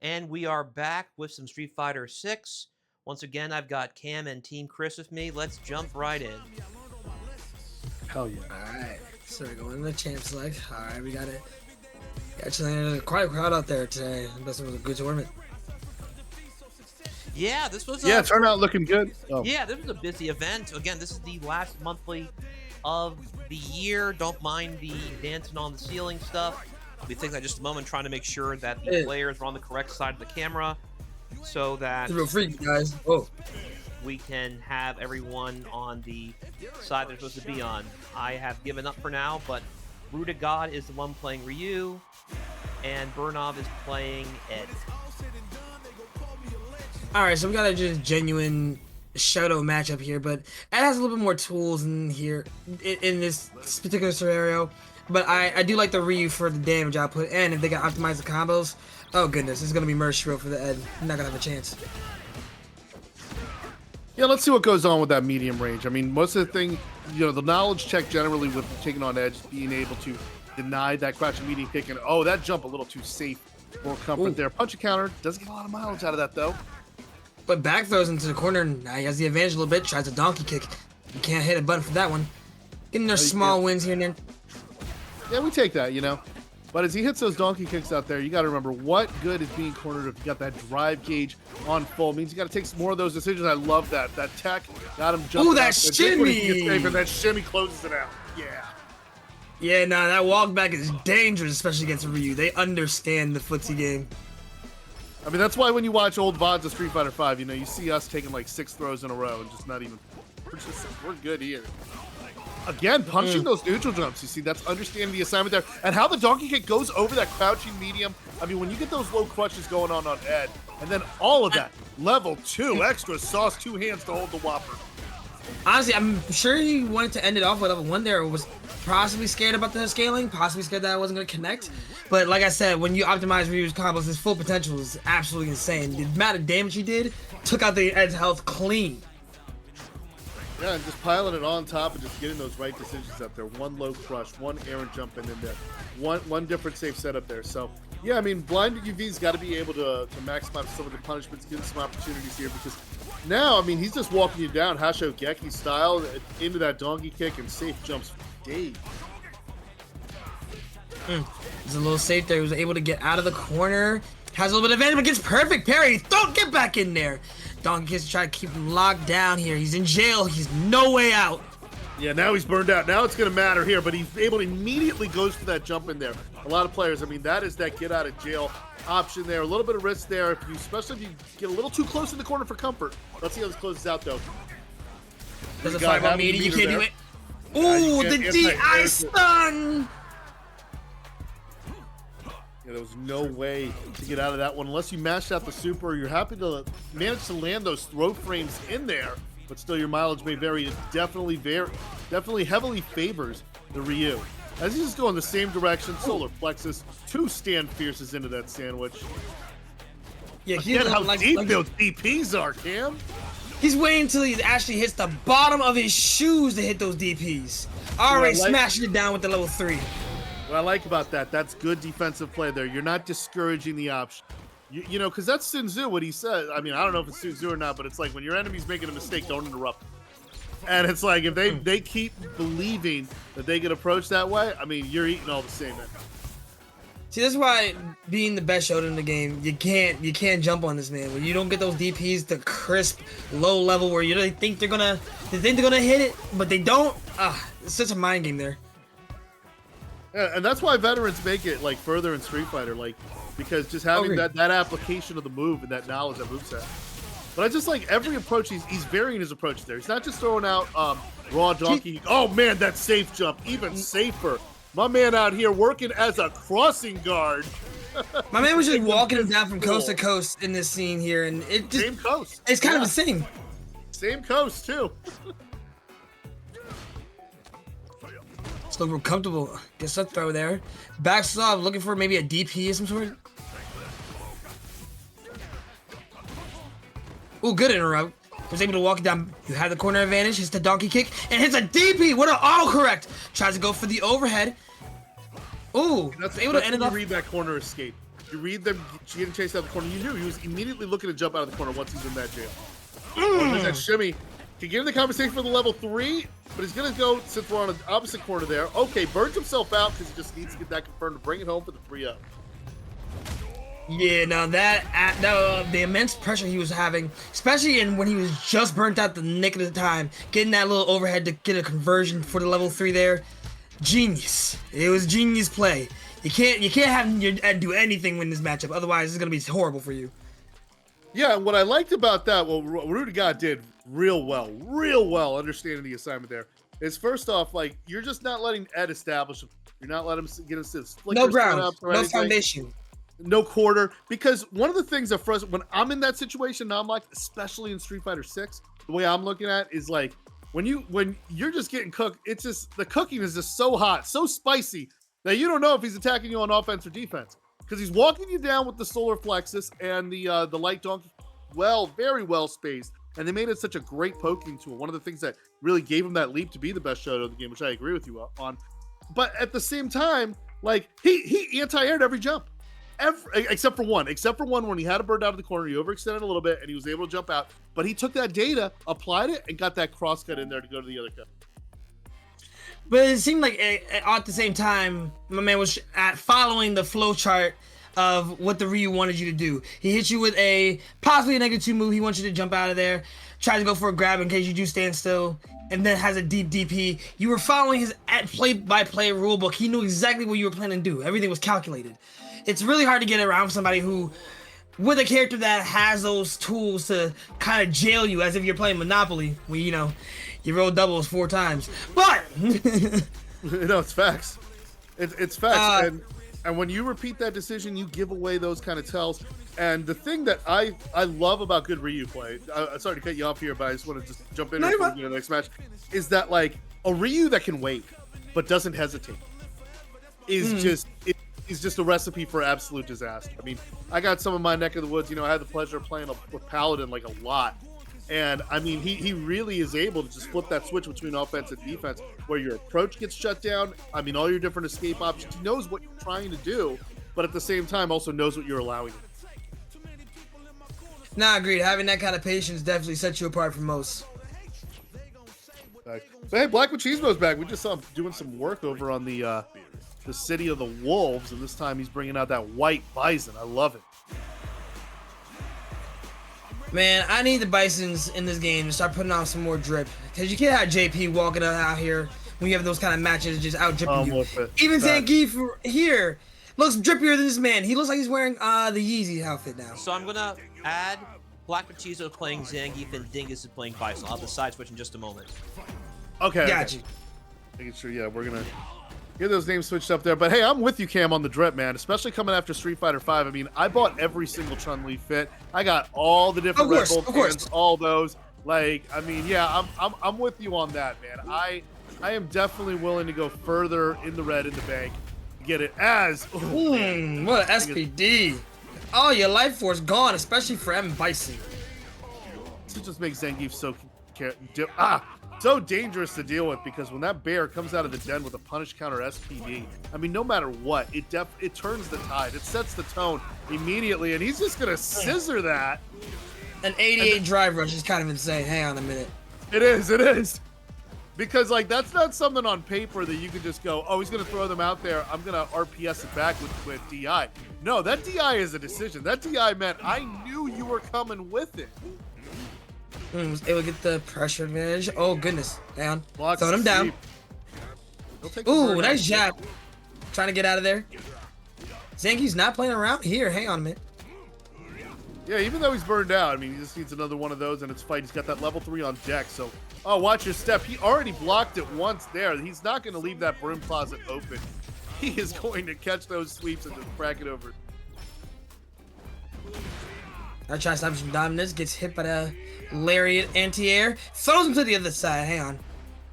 And we are back with some Street Fighter 6. Once again, I've got Cam and TeamKhris with me. Let's jump right in. Hell yeah. Alright, so we're going to the champ select. Alright, we got it. Actually, quite a crowd out there today. This was a good tournament. Yeah, this was Yeah, turnout looking good. Oh. Yeah, this was a busy event. Again, this is the last monthly of the year. Don't mind the dancing on the ceiling stuff. I'll be taking that just a moment, trying to make sure that the players are on the correct side of the camera so that It's a real freak, guys. Oh. we can have everyone on the side they're supposed to be on. I have given up for now, but Ruda God is the one playing Ryu, and Burnov is playing Ed. Alright, so we got a just genuine Shadow matchup here, but Ed has a little bit more tools in here, in this particular scenario. But I do like the Ryu for the damage output, and if they can optimize the combos, oh goodness, it's going to be mercy for the Ed. I'm not going to have a chance. Yeah, let's see what goes on with that medium range. I mean, most of the thing, the knowledge check generally with taking on Edge, being able to deny that crouching medium kick, and that jump a little too safe for comfort there. Punch and counter, doesn't get a lot of mileage out of that though. But back throws into the corner, now he has the advantage a little bit, tries a donkey kick. You can't hit a button for that one. Getting their small wins here and there. Yeah, we take that, But as he hits those donkey kicks out there, you got to remember what good is being cornered if you got that drive gauge on full. It means you got to take some more of those decisions. I love that. That tech got him jumping. Ooh, that shimmy! And that shimmy closes it out. Yeah. Yeah, nah, that walk back is dangerous, especially against Ryu. They understand the footsie game. I mean, that's why when you watch old VODs of Street Fighter 5, you see us taking like 6 throws in a row and just not even. We're good here. Again, punching those neutral jumps. You see, that's understanding the assignment there. And how the donkey kick goes over that crouching medium. I mean, when you get those low crushes going on Ed, and then all of that, level 2 extra sauce, 2 hands to hold the Whopper. Honestly, I'm sure he wanted to end it off with level 1 there. Was possibly scared about the scaling, possibly scared that I wasn't going to connect. But like I said, when you optimize Ryu's combos, his full potential is absolutely insane. The amount of damage he did took out the Ed's health clean. Yeah, and just piling it on top and just getting those right decisions up there. One low crush, one errant jump in there, one different safe setup there. So, yeah, I mean, blind UV's got to be able to maximize some of the punishments, give him some opportunities here because now, I mean, he's just walking you down Hasho Geki style into that donkey kick and safe jumps for days. There's a little safe there. He was able to get out of the corner. Has a little bit of advantage, but gets perfect parry. Don't get back in there. Donkey Kid's trying to keep him locked down here. He's in jail. He's no way out. Yeah, now he's burned out. Now it's going to matter here, but he's able to immediately goes for that jump in there. A lot of players, I mean, that is that get out of jail option there. A little bit of risk there, especially if you get a little too close in the corner for comfort. Let's see how this closes out, though. There's a 5-on meter. You can't do it. Ooh, the DI stun! Yeah, there was no way to get out of that one unless you mashed out the super. You're happy to manage to land those throw frames in there, but still your mileage may vary. It definitely heavily favors the Ryu. As he's just going the same direction, solar plexus, 2 stand fierces into that sandwich. Yeah, again, how deep those DPs are, Cam. He's waiting until he actually hits the bottom of his shoes to hit those DPs. Already smashing it down with the level 3. What I like about that, that's good defensive play there. You're not discouraging the option. You know, because that's Sun Tzu, what he said. I mean, I don't know if it's Sun Tzu or not, but it's like when your enemy's making a mistake, don't interrupt them. And it's like if they keep believing that they get approached that way, I mean, you're eating all the same. See, that's why being the best shoulder in the game, you can't jump on this man. When you don't get those DPs, the crisp, low level where you really think they're gonna hit it, but they don't. It's such a mind game there. Yeah, and that's why veterans make it like further in Street Fighter, like because just having that application of the move and that knowledge of moveset. But I just like every approach, he's varying his approach there. He's not just throwing out raw donkey. Oh man, that safe jump, even safer. My man out here working as a crossing guard. My man was just walking him down from coast to coast in this scene here, and it just same coast. It's kind of insane. Same coast too. Still real comfortable. Gets a throw there. Backs off, looking for maybe a DP of some sort. Ooh, good interrupt. Was able to walk it down. You have the corner advantage. Hits the donkey kick and hits a DP. What an auto correct. Tries to go for the overhead. Ooh, that's able to end it off. Read that corner escape. You read them getting chased out of the corner. You knew he was immediately looking to jump out of the corner once he's in that jail. There's that shimmy. Can get in the conversation for the level 3, but he's going to go, since we're on the opposite corner there. Okay, burns himself out because he just needs to get that confirmed to bring it home for the 3-0. Yeah, now the immense pressure he was having, especially when he was just burnt out the nick of the time, getting that little overhead to get a conversion for the level 3 there, genius. It was genius play. You can't have your Ed do anything in this matchup, otherwise it's gonna be horrible for you. Yeah, and what I liked about that, what Rudiger did real well, understanding the assignment there, is first off, like, you're just not letting Ed establish him. You're not letting him get his flickers. No ground, no foundation. No quarter, because one of the things that frustrates when I'm in that situation, now I'm like, especially in Street Fighter 6, the way I'm looking at it is like when you're just getting cooked, it's just the cooking is just so hot, so spicy that you don't know if he's attacking you on offense or defense, because he's walking you down with the solar plexus and the light donkey, very well spaced, and they made it such a great poking tool. One of the things that really gave him that leap to be the best Shoto of the game, which I agree with you on, but at the same time, like he anti-aired every jump. Except for one when he had a bird out of the corner, he overextended a little bit and he was able to jump out, but he took that data, applied it, and got that cross cut in there to go to the other cut. But it seemed like at the same time, my man was following the flow chart of what the Ryu wanted you to do. He hit you with possibly a -2 move. He wants you to jump out of there, tries to go for a grab in case you do stand still, and then has a deep DP. You were following his play-by-play rule book. He knew exactly what you were planning to do. Everything was calculated. It's really hard to get around somebody who, with a character that has those tools to kind of jail you as if you're playing Monopoly, where, you know, you roll doubles 4 times. But no, it's facts. It's facts. And when you repeat that decision, you give away those kind of tells. And the thing that I love about good Ryu play, sorry to cut you off here, but I just want to just jump in before we get to the next match, is that like a Ryu that can wait but doesn't hesitate is just a recipe for absolute disaster. I mean, I got some of my neck of the woods, you know, I had the pleasure of playing with Paladin like a lot. And I mean, he really is able to just flip that switch between offense and defense where your approach gets shut down. I mean, all your different escape options. He knows what you're trying to do, but at the same time also knows what you're allowing him. Nah, agreed. Having that kind of patience definitely sets you apart from most. But hey, Black Machismo's back. We just saw him doing some work over on the City of the Wolves, and this time he's bringing out that white bison. I love it. Man, I need the Bisons in this game to start putting on some more drip, because you can't have JP walking out here when you have those kind of matches just out dripping you. Even Zangief here looks drippier than this man. He looks like he's wearing the Yeezy outfit now. So I'm gonna add Black Machismo playing Zangief and Dingus is playing Bison. I'll have the side switch in just a moment. Okay. Got you. Making sure, yeah, we're gonna get those names switched up there. But hey, I'm with you, Cam, on the drip, man. Especially coming after Street Fighter 5. I mean, I bought every single Chun-Li fit. I got all the different Red Bull fans, all those. Like, I mean, yeah, I'm with you on that, man. I am definitely willing to go further in the red in the bank to get it as. What an SPD. Oh, your life force gone, especially for M. Bison. This just makes Zangief so dangerous to deal with, because when that bear comes out of the den with a punish counter SPD, I mean, no matter what, it turns the tide. It sets the tone immediately, and he's just gonna scissor that. An 88 drive rush is kind of insane. Hang on a minute. It is. Because, like, that's not something on paper that you can just go, oh, he's gonna throw them out there, I'm gonna RPS it back with DI. No, that DI is a decision. That DI meant I knew you were coming with it. Was able to get the pressure advantage. Oh, goodness. Hang on. Throwing him down. Ooh, nice jab. Trying to get out of there. Zangief's not playing around here. Hang on a minute. Yeah, even though he's burned out, I mean, he just needs another one of those and it's fight. He's got that level 3 on deck, so... Oh, watch your step. He already blocked it once there. He's not going to leave that broom closet open. He is going to catch those sweeps and just crack it over. I try to stop some dominance. Gets hit by the lariat anti-air. Throws him to the other side. Hang on.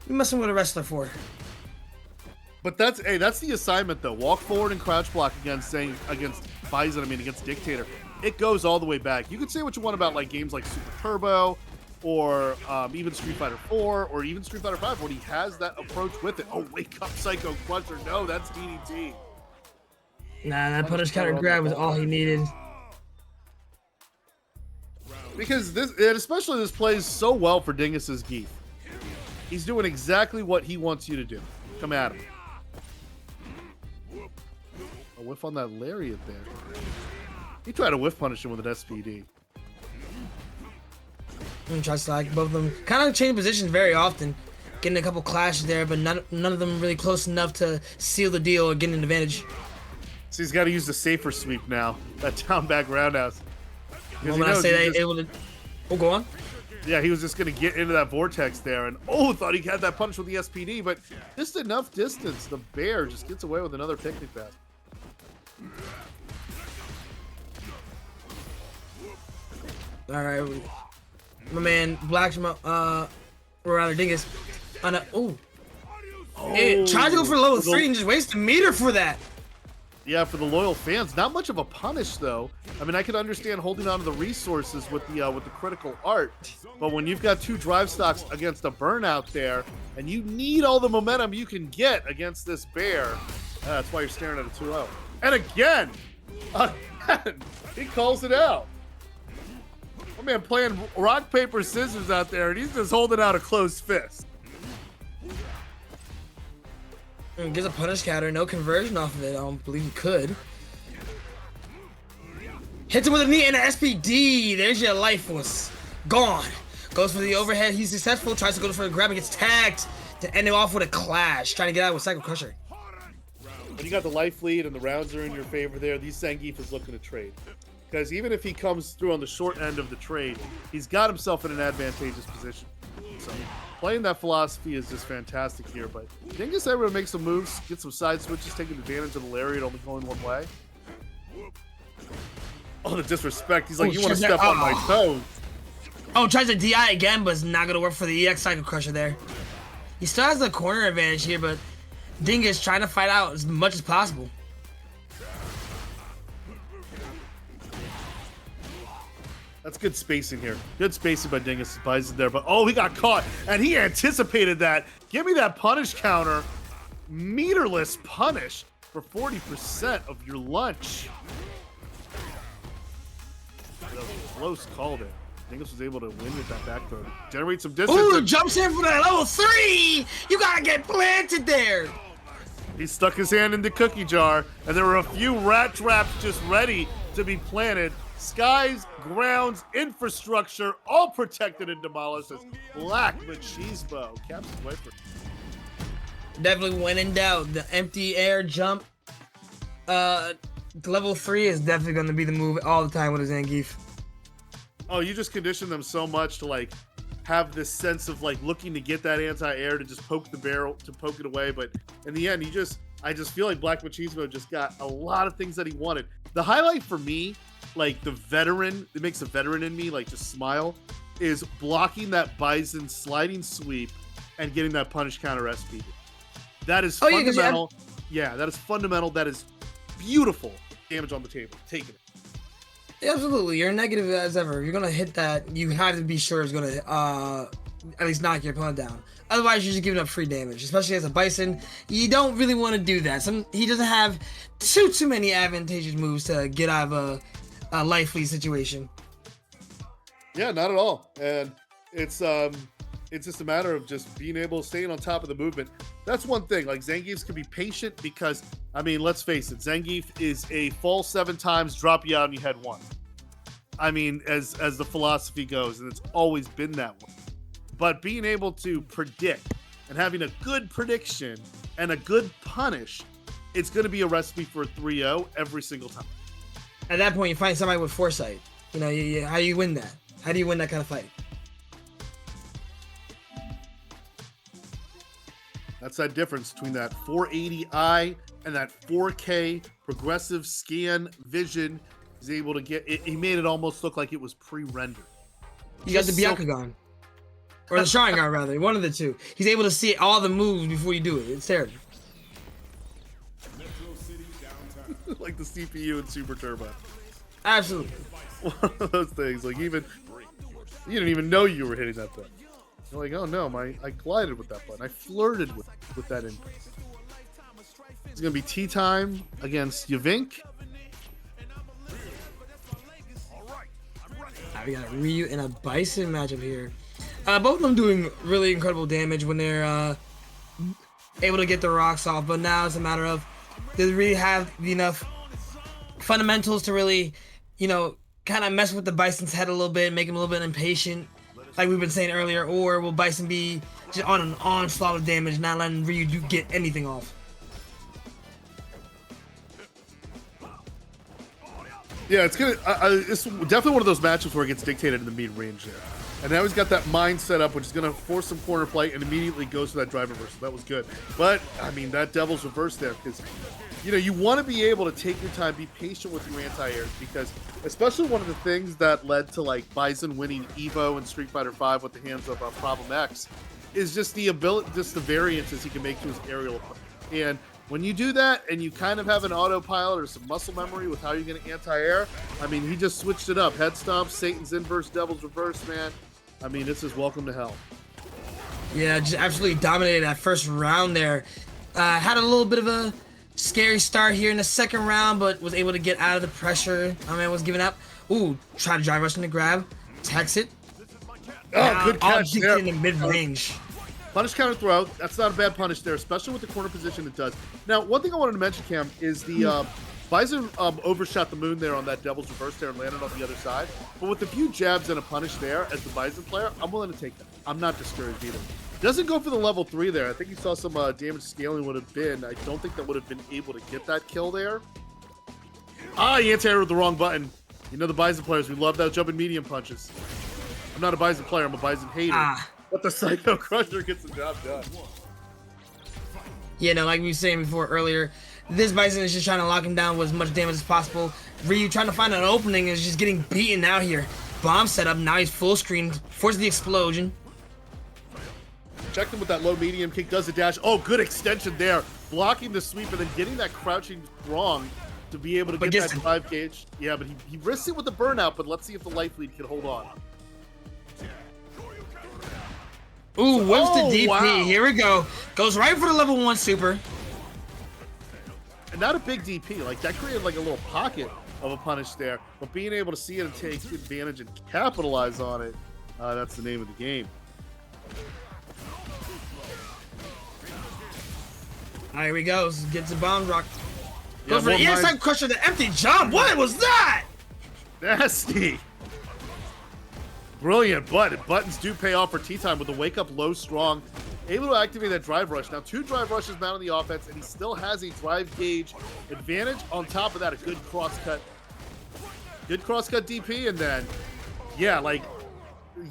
You messing with a wrestler for? But that's the assignment though. Walk forward and crouch block against Bison. I mean, against Dictator. It goes all the way back. You can say what you want about like games like Super Turbo, or even Street Fighter 4, or even Street Fighter 5, when he has that approach with it. Oh, wake up, Psycho Clutcher. No, that's DDT. Nah, that punish counter grab was all he needed. Because this, and especially this plays so well for Dingus's Geef. He's doing exactly what he wants you to do. Come at him. A whiff on that lariat there. He tried to whiff punish him with an SPD. Try to slack both of them. Kind of change positions very often. Getting a couple clashes there, but none of them really close enough to seal the deal or get an advantage. So he's got to use the safer sweep now. That down back roundhouse. When I say that, able to... Oh, go on. Yeah, he was just going to get into that vortex there. And, thought he had that punch with the SPD. But just enough distance. The bear just gets away with another picnic basket. All right. My man, Black, or rather Dingus. On a... Ooh. Tried to go for level 3 and just waste a meter for that. Yeah, for the loyal fans, not much of a punish though. I mean, I could understand holding on to the resources with the critical art, but when you've got 2 drive stocks against a burnout there, and you need all the momentum you can get against this bear, that's why you're staring at a 2-0. And again, he calls it out. My man playing rock paper scissors out there, and he's just holding out a closed fist. Gets a punish counter, no conversion off of it. I don't believe he could. Hits him with a knee and an SPD. There's your life force. Gone. Goes for the overhead. He's successful. Tries to go for a grab and gets tagged to end it off with a clash. Trying to get out with Cycle Crusher. When you got the life lead and the rounds are in your favor there, these Zangief is looking to trade. Because even if he comes through on the short end of the trade, he's got himself in an advantageous position. So playing that philosophy is just fantastic here, but Dingus able to make some moves, get some side switches, taking advantage of the lariat only going one way. Oh, the disrespect. He's like, you want to step on my toes. Oh, tries to DI again, but it's not going to work for the EX Cycle Crusher there. He still has the corner advantage here, but Dingus trying to fight out as much as possible. That's good spacing here. Good spacing by Dingus Bison there, but he got caught, and he anticipated that. Give me that punish counter. Meterless punish for 40% of your lunch. That was a close call there. Dingus was able to win with that back throw. Generate some distance. Ooh, jumps in for that level 3! You gotta get planted there! He stuck his hand in the cookie jar, and there were a few rat traps just ready to be planted. Skies, grounds, infrastructure, all protected and demolished as Black Machismo caps his way for. Definitely when in doubt, the empty air jump, level 3 is definitely going to be the move all the time with a Zangief. Oh, you just condition them so much to like have this sense of like looking to get that anti-air to just poke the barrel, to poke it away, but in the end, I just feel like Black Machismo just got a lot of things that he wanted. The highlight for me, like the veteran, it makes a veteran in me like just smile, is blocking that Bison sliding sweep and getting that punish counter SPD. That is fundamental. Yeah, that is fundamental. That is beautiful damage on the table. Taking it. Absolutely, you're negative as ever. If you're gonna hit that, you have to be sure it's gonna at least knock your opponent down. Otherwise, you're just giving up free damage. Especially as a Bison, you don't really want to do that. He doesn't have too many advantageous moves to get out of a life lead situation. Yeah, not at all. And it's just a matter of just being able to stay on top of the movement. That's one thing. Like Zangiefs can be patient because, I mean, let's face it, Zangief is a fall 7 times, drop you out, and you head 1. I mean, as the philosophy goes, and it's always been that way. But being able to predict and having a good prediction and a good punish, it's going to be a recipe for a 3-0 every single time. At that point, you find somebody with foresight. You know, how do you win that? How do you win that kind of fight? That's that difference between that 480i and that 4K progressive scan vision. He's able to get it. He made it almost look like it was pre-rendered. You got the Byakugan. Or the Sharingan, rather. One of the two. He's able to see all the moves before you do it. It's terrible. Like the CPU in Super Turbo. Absolutely. One of those things. Like you didn't even know you were hitting that button. You're like, oh no, I glided with that button. I flirted with that input. It's going to be tea time against Yavink. We got a Ryu and a Bison matchup here. Both of them doing really incredible damage when they're able to get the rocks off, but now it's a matter of, do they really have enough fundamentals to really, you know, kind of mess with the Bison's head a little bit, make him a little bit impatient, like we've been saying earlier, or will Bison be just on an onslaught of damage, not letting Ryu get anything off? Yeah, it's definitely one of those matchups where it gets dictated in the mid range there. And now he's got that mind set up, which is going to force some corner play and immediately goes to that drive reversal. That was good. But, I mean, that devil's reverse there because, you know, you want to be able to take your time, be patient with your anti-airs because especially one of the things that led to, like, Bison winning EVO and Street Fighter V with the hands of Problem X is just the ability, just the variances he can make to his aerial approach. And when you do that and you kind of have an autopilot or some muscle memory with how you're going to anti-air, I mean, he just switched it up. Head stomp, Satan's inverse, devil's reverse, man. I mean, this is welcome to hell. Yeah, just absolutely dominated that first round there. Had a little bit of a scary start here in the second round, but was able to get out of the pressure. My man was giving up. Ooh, try to drive rush in the grab. Tax it. Oh, good catch there. In the mid-range. Punish counter throw. That's not a bad punish there, especially with the corner position it does. Now, one thing I wanted to mention, Cam, is the Bison overshot the moon there on that devil's reverse there and landed on the other side. But with a few jabs and a punish there as the Bison player, I'm willing to take that. I'm not discouraged either. Doesn't go for the level 3 there. I think you saw some damage scaling would have been. I don't think that would have been able to get that kill there. Ah, he anti-aired with the wrong button. You know the Bison players, we love that jumping medium punches. I'm not a Bison player, I'm a Bison hater. But the Psycho Crusher gets the job done. Yeah, no, like we were saying before earlier, this Bison is just trying to lock him down with as much damage as possible. Ryu trying to find an opening is just getting beaten out here. Bomb setup, now he's full screen, forces the explosion. Checked him with that low medium kick, does a dash. Oh, good extension there. Blocking the sweep and then getting that crouching wrong to be able to get that 5 gauge. Yeah, but he risks it with the burnout, but let's see if the life lead can hold on. Ooh, whips the DP. Wow. Here we go. Goes right for the level 1 super. And not a big DP. Like, that created like a little pocket of a punish there. But being able to see it and take advantage and capitalize on it, that's the name of the game. Here he goes. Gets a bomb rock. Goes Yeah, for the inside crusher, the empty jump. What was that? Nasty. Brilliant, but buttons do pay off for tea time with the wake up low strong, able to activate that drive rush. Now 2 drive rushes mount on the offense, and he still has a drive gauge advantage. On top of that, a good cross cut DP, and then yeah, like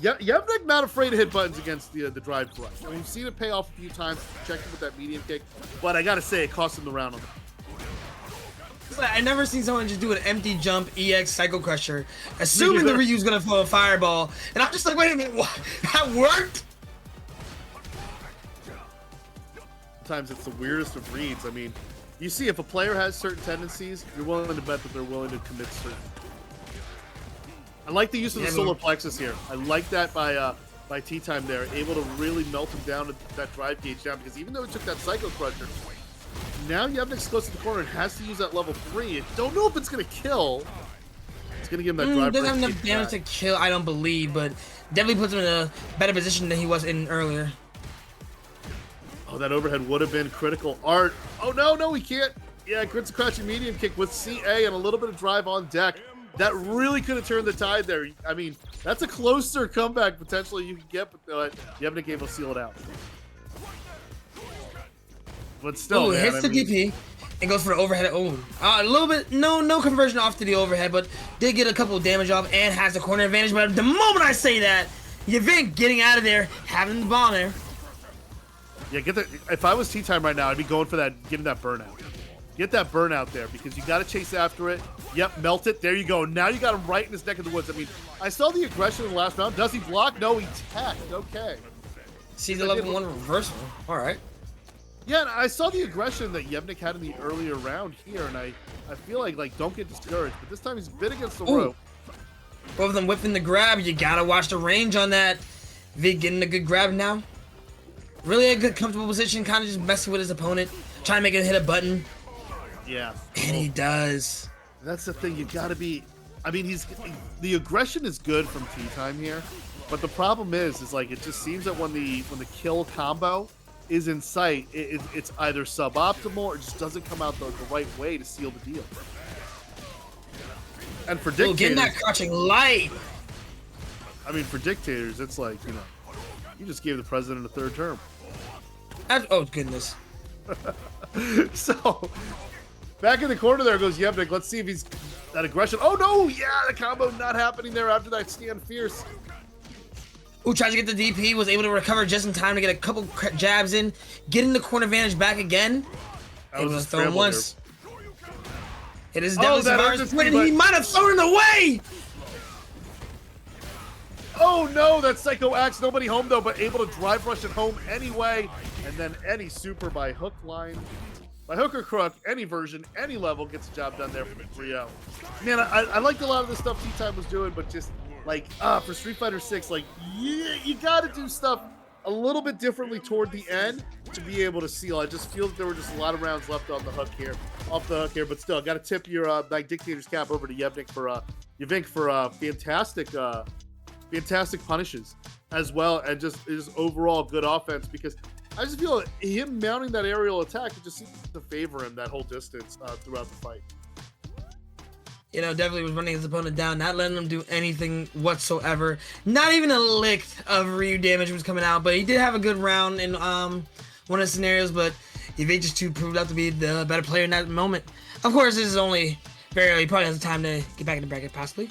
Yevnik not afraid to hit buttons against the drive rush. I mean, we've seen it pay off a few times. Checked him with that medium kick, but I gotta say it cost him the round on that. I never seen someone just do an empty jump EX Psycho Crusher, assuming the Ryu's gonna throw a fireball, and I'm just like, wait a minute, what? That worked? Sometimes it's the weirdest of reads. I mean, you see if a player has certain tendencies, you're willing to bet that they're willing to commit certain. I like the use of the solar plexus here. I like that by tea time there, able to really melt him down to that drive gauge down, because even though he took that Psycho Crusher, now Yevnik's close to the corner and has to use that level 3. I don't know if it's going to kill. It's going to give him that drive. Doesn't have enough damage to kill, I don't believe, but definitely puts him in a better position than he was in earlier. Oh, that overhead would have been critical. Art. Oh, no, he can't. Yeah, grits a crouching medium kick with CA and a little bit of drive on deck. That really could have turned the tide there. I mean, that's a closer comeback potentially you can get, but Yevnik able to seal it out. But still, ooh, man, hits the DP and goes for the overhead. Oh, a little bit, no conversion off to the overhead, but did get a couple of damage off and has the corner advantage. But the moment I say that, Yevnik getting out of there, having the bomb there. Yeah, if I was tea time right now, I'd be going for that, getting that burnout. Get that burnout there because you got to chase after it. Yep, melt it. There you go. Now you got him right in his neck of the woods. I mean, I saw the aggression in the last round. Does he block? No, he tacked. Okay. See the level 1 reversal. All right. Yeah, and I saw the aggression that Yevnik had in the earlier round here, and I feel like don't get discouraged. But this time he's been against the rope. Both of them whipping the grab. You gotta watch the range on that. Vic getting a good grab now. Really a good comfortable position, kind of just messing with his opponent. trying to make it hit a button, Yeah. and he does. That's the thing. You gotta be. I mean, the aggression is good from tea time here, but the problem is like it just seems that when the kill combo is in sight, it's either suboptimal or just doesn't come out the right way to seal the deal. And for Dictators, getting that crouching light. I mean, for Dictators, it's like, you know, you just gave the president a third term. Oh goodness. So, back in the corner there goes Yevnik. Let's see if he's that aggression. Oh no, yeah, the combo not happening there after that stand fierce. Ooh, tries to get the DP, was able to recover just in time to get a couple jabs in, getting the corner advantage back again. That Able was to throw him once. It is Oh, definitely that Survivors, and he might have thrown it away! Oh no, that Psycho Axe, nobody home though, but able to drive rush it home anyway. And then any super by hook line. By hook or crook, any version, any level gets the job done there for 3-0. Man, I liked a lot of the stuff T-Time was doing, but just like, for Street Fighter 6, like, you gotta do stuff a little bit differently toward the end to be able to seal. I just feel that there were just a lot of rounds left on the hook here, off the hook here, but still, gotta tip your like Dictator's cap over to Yevnik for fantastic punishes as well, and just overall good offense, because I just feel him mounting that aerial attack, it just seems to favor him that whole distance throughout the fight. You know, definitely was running his opponent down, not letting him do anything whatsoever. Not even a lick of Ryu damage was coming out, but he did have a good round in one of the scenarios, but Evade 2 proved out to be the better player in that moment. Of course, this is only very early. He probably has time to get back in the bracket, possibly.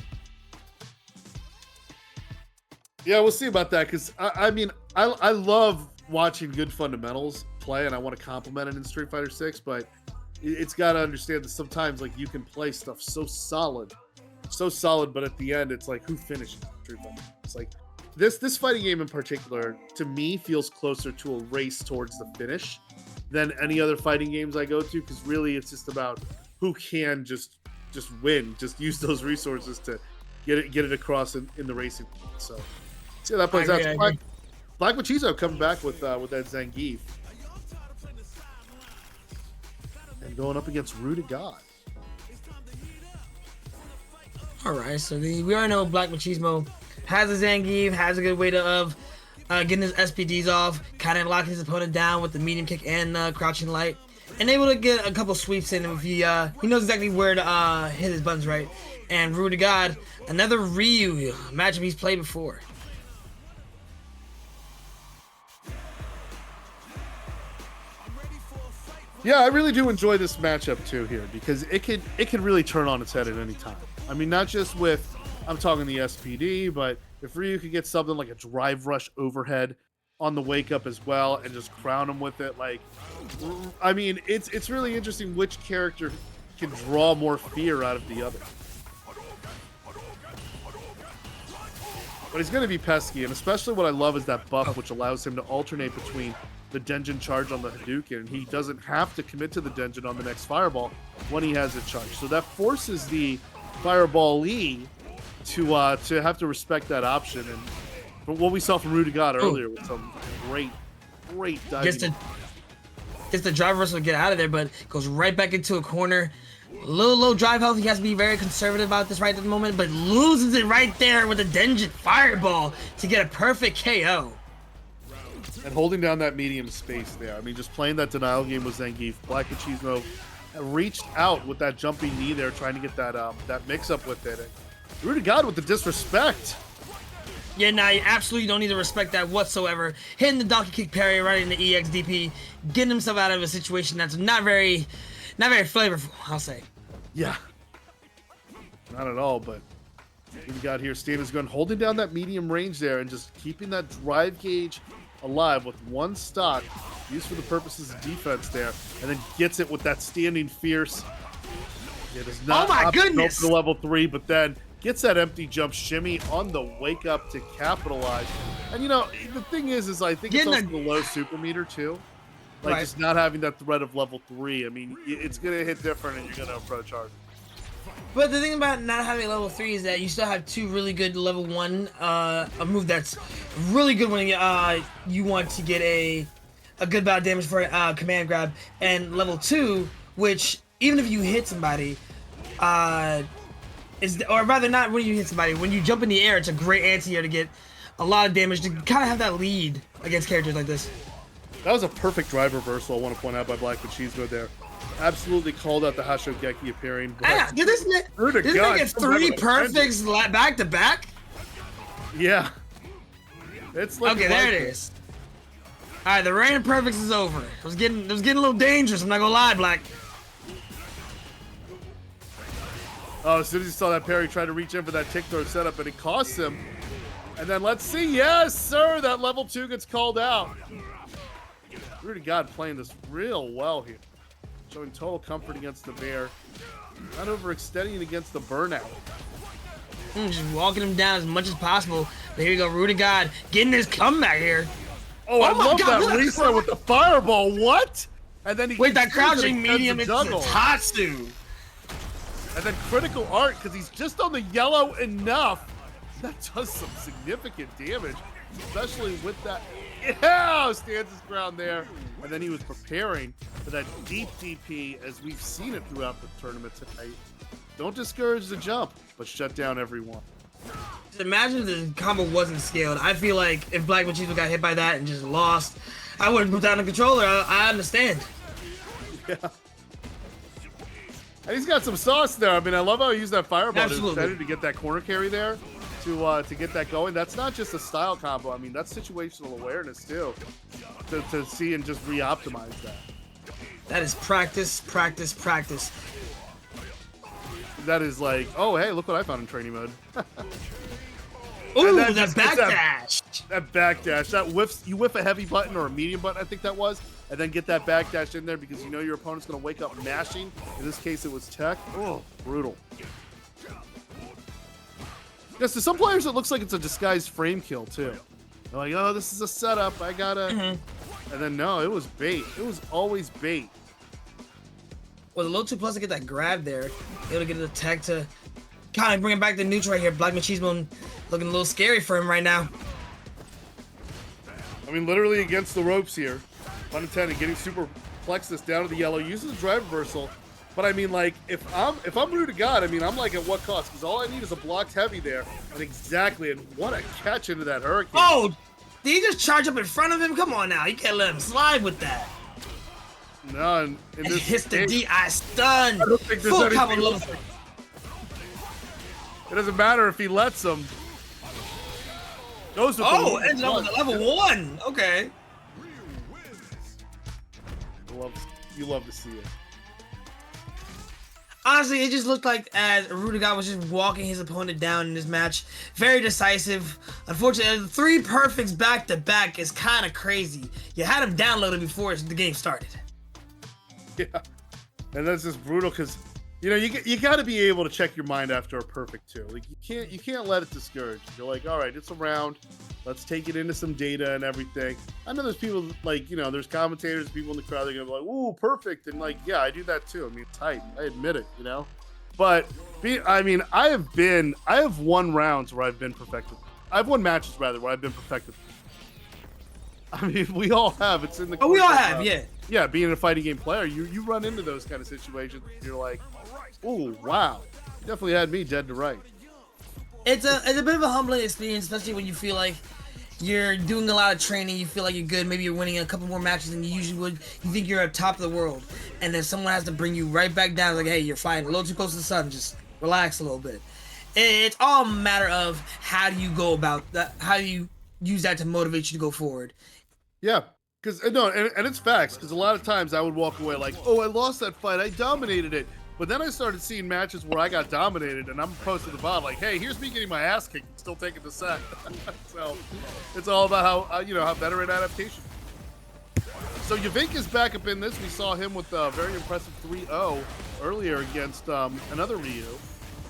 Yeah, we'll see about that, because I mean, I love watching good fundamentals play, and I want to compliment it in Street Fighter 6, but it's got to understand that sometimes, like, you can play stuff so solid, but at the end, it's like, who finishes Street Fighter? It's like, this fighting game in particular, to me, feels closer to a race towards the finish than any other fighting games I go to, because really, it's just about who can just win, just use those resources to get it across in the racing. So, see how that plays out. Black Machizo coming back with that Zangief. And going up against Rue to God. Alright, so we already know Black Machismo has a Zangief, has a good way of getting his SPDs off, kind of locking his opponent down with the medium kick and crouching light, and able to get a couple sweeps in if he knows exactly where to hit his buttons right. And Rue to God, another Ryu matchup he's played before. Yeah, I really do enjoy this matchup too here, because it could really turn on its head at any time. I mean, not just with, I'm talking the SPD, but if Ryu could get something like a drive rush overhead on the wake up as well and just crown him with it, like, I mean, it's really interesting which character can draw more fear out of the other. But he's going to be pesky, and especially what I love is that buff, which allows him to alternate between the Denjin charge on the Hadouken, and he doesn't have to commit to the Denjin on the next Fireball when he has it charged. So that forces the Fireball-E to have to respect that option. And from what we saw from Rue to God earlier with some great diving. Gets the drive reversal to get out of there, but goes right back into a corner. Little low drive health. He has to be very conservative about this right at the moment, but loses it right there with a Denjin Fireball to get a perfect KO. And holding down that medium space there. I mean, just playing that denial game with Zangief. Black Machismo reached out with that jumping knee there, trying to get that mix-up with it. And Rue to God with the disrespect. Yeah, nah, you absolutely don't need to respect that whatsoever. Hitting the donkey kick parry right in the EXDP, getting himself out of a situation that's not very flavorful, I'll say. Yeah. Not at all, but Rue to God here, standing his gun, holding down that medium range there, and just keeping that drive gauge alive with one stock used for the purposes of defense there, and then gets it with that standing fierce. It is not goodness for level 3, but then gets that empty jump shimmy on the wake up to capitalize. And you know, the thing is I think it's also the low super meter too. Like, just not having that threat of level 3. I mean, it's gonna hit different and you're gonna approach hard. But the thing about not having level 3 is that you still have two really good level 1, a move that's really good when you want to get a a good amount of damage for a command grab, and level 2, which even if you hit somebody, or rather not when you hit somebody, when you jump in the air, it's a great anti-air to get a lot of damage to kind of have that lead against characters like this. That was a perfect drive reversal, I want to point out, by Black Machismo there. Absolutely called out the Hashogeki appearing. Ah, did this nigga get 3 perfects back to back? Yeah. It's like okay, there it is. All right, the reign of perfects is over. It was getting a little dangerous. I'm not gonna lie, Black. Oh, as soon as he saw that parry, he tried to reach in for that tick throw setup, and it costs him. And then let's see, yes, sir, that level 2 gets called out. Rudy God playing this real well here, showing total comfort against the bear, not overextending against the burnout. Just walking him down as much as possible. But here you go, Rudy God getting his comeback here. Oh, I love that Lisa with the fireball. What? And then he with that crouching medium into Tatsu. And then critical art, because he's just on the yellow enough. That does some significant damage, especially with that. Yeah, stands his ground there. And then he was preparing for that deep DP, as we've seen it throughout the tournament tonight. Don't discourage the jump, but shut down everyone. Just imagine if the combo wasn't scaled. I feel like if Black Machismo got hit by that and just lost, I would have put down the controller. I understand. Yeah. And he's got some sauce there. I mean, I love how he used that fireball to get that corner carry there to get that going. That's not just a style combo. I mean, that's situational awareness too, to see and just re-optimize that. That is practice, practice, practice. That is like, oh, hey, look what I found in training mode. Ooh, that backdash. That backdash. That whiffs. You whiff a heavy button or a medium button, I think that was, and then get that backdash in there because you know your opponent's going to wake up mashing. In this case, it was tech. Oh, brutal. Yes, to some players, it looks like it's a disguised frame kill, too. They're like, oh, this is a setup. I got to... And then, no, it was bait. It was always bait. Well, the low 2 plus to get that grab there, able to get the tech to kind of bring it back to neutral right here. Black Machismo looking a little scary for him right now. I mean, literally against the ropes here. Pun intended, getting super plexus down to the yellow, uses the drive reversal. But I mean, like, if I'm Rude to God, I mean, I'm like, at what cost? Because all I need is a blocked heavy there. And exactly, and what a catch into that hurricane. Oh, did he just charge up in front of him? Come on now, you can't let him slide with that. No, and this hits the DI stun. I don't think there's full anything combo. It doesn't matter if he lets him. Goes with ends up with level 1. Okay. You love to see it. Honestly, it just looked like as Rudiger was just walking his opponent down in this match. Very decisive. Unfortunately, 3 perfects back to back is kind of crazy. You had him downloaded before the game started. Yeah, and that's just brutal because, you know, you got to be able to check your mind after a perfect too. Like you can't let it discourage you. You're like, all right, it's a round. Let's take it into some data and everything. I know there's people like, you know, there's commentators, people in the crowd, they're gonna be like, ooh, perfect, and like, yeah, I do that too. I mean, it's hype. I admit it, you know. But I mean, I have won rounds where I've been perfected. I've won matches rather where I've been perfected. I mean, we all have. It's in the. Oh, we all have, yeah. Yeah, being a fighting game player, you run into those kind of situations. You're like, oh wow, definitely had me dead to right. It's a bit of a humbling experience, especially when you feel like you're doing a lot of training, you feel like you're good, maybe you're winning a couple more matches than you usually would, you think you're at top of the world, and then someone has to bring you right back down, like, hey, you're fine, a little too close to the sun, just relax a little bit. It's all a matter of how do you go about that, how do you use that to motivate you to go forward. Yeah, because no, and it's facts, because a lot of times I would walk away like, oh, I lost that fight, I dominated it. But then I started seeing matches where I got dominated, and I'm posting the VOD like, hey, here's me getting my ass kicked, still taking the set. So it's all about how, you know, how better at adaptation. So Yavink is back up in this. We saw him with a very impressive 3-0 earlier against another Ryu.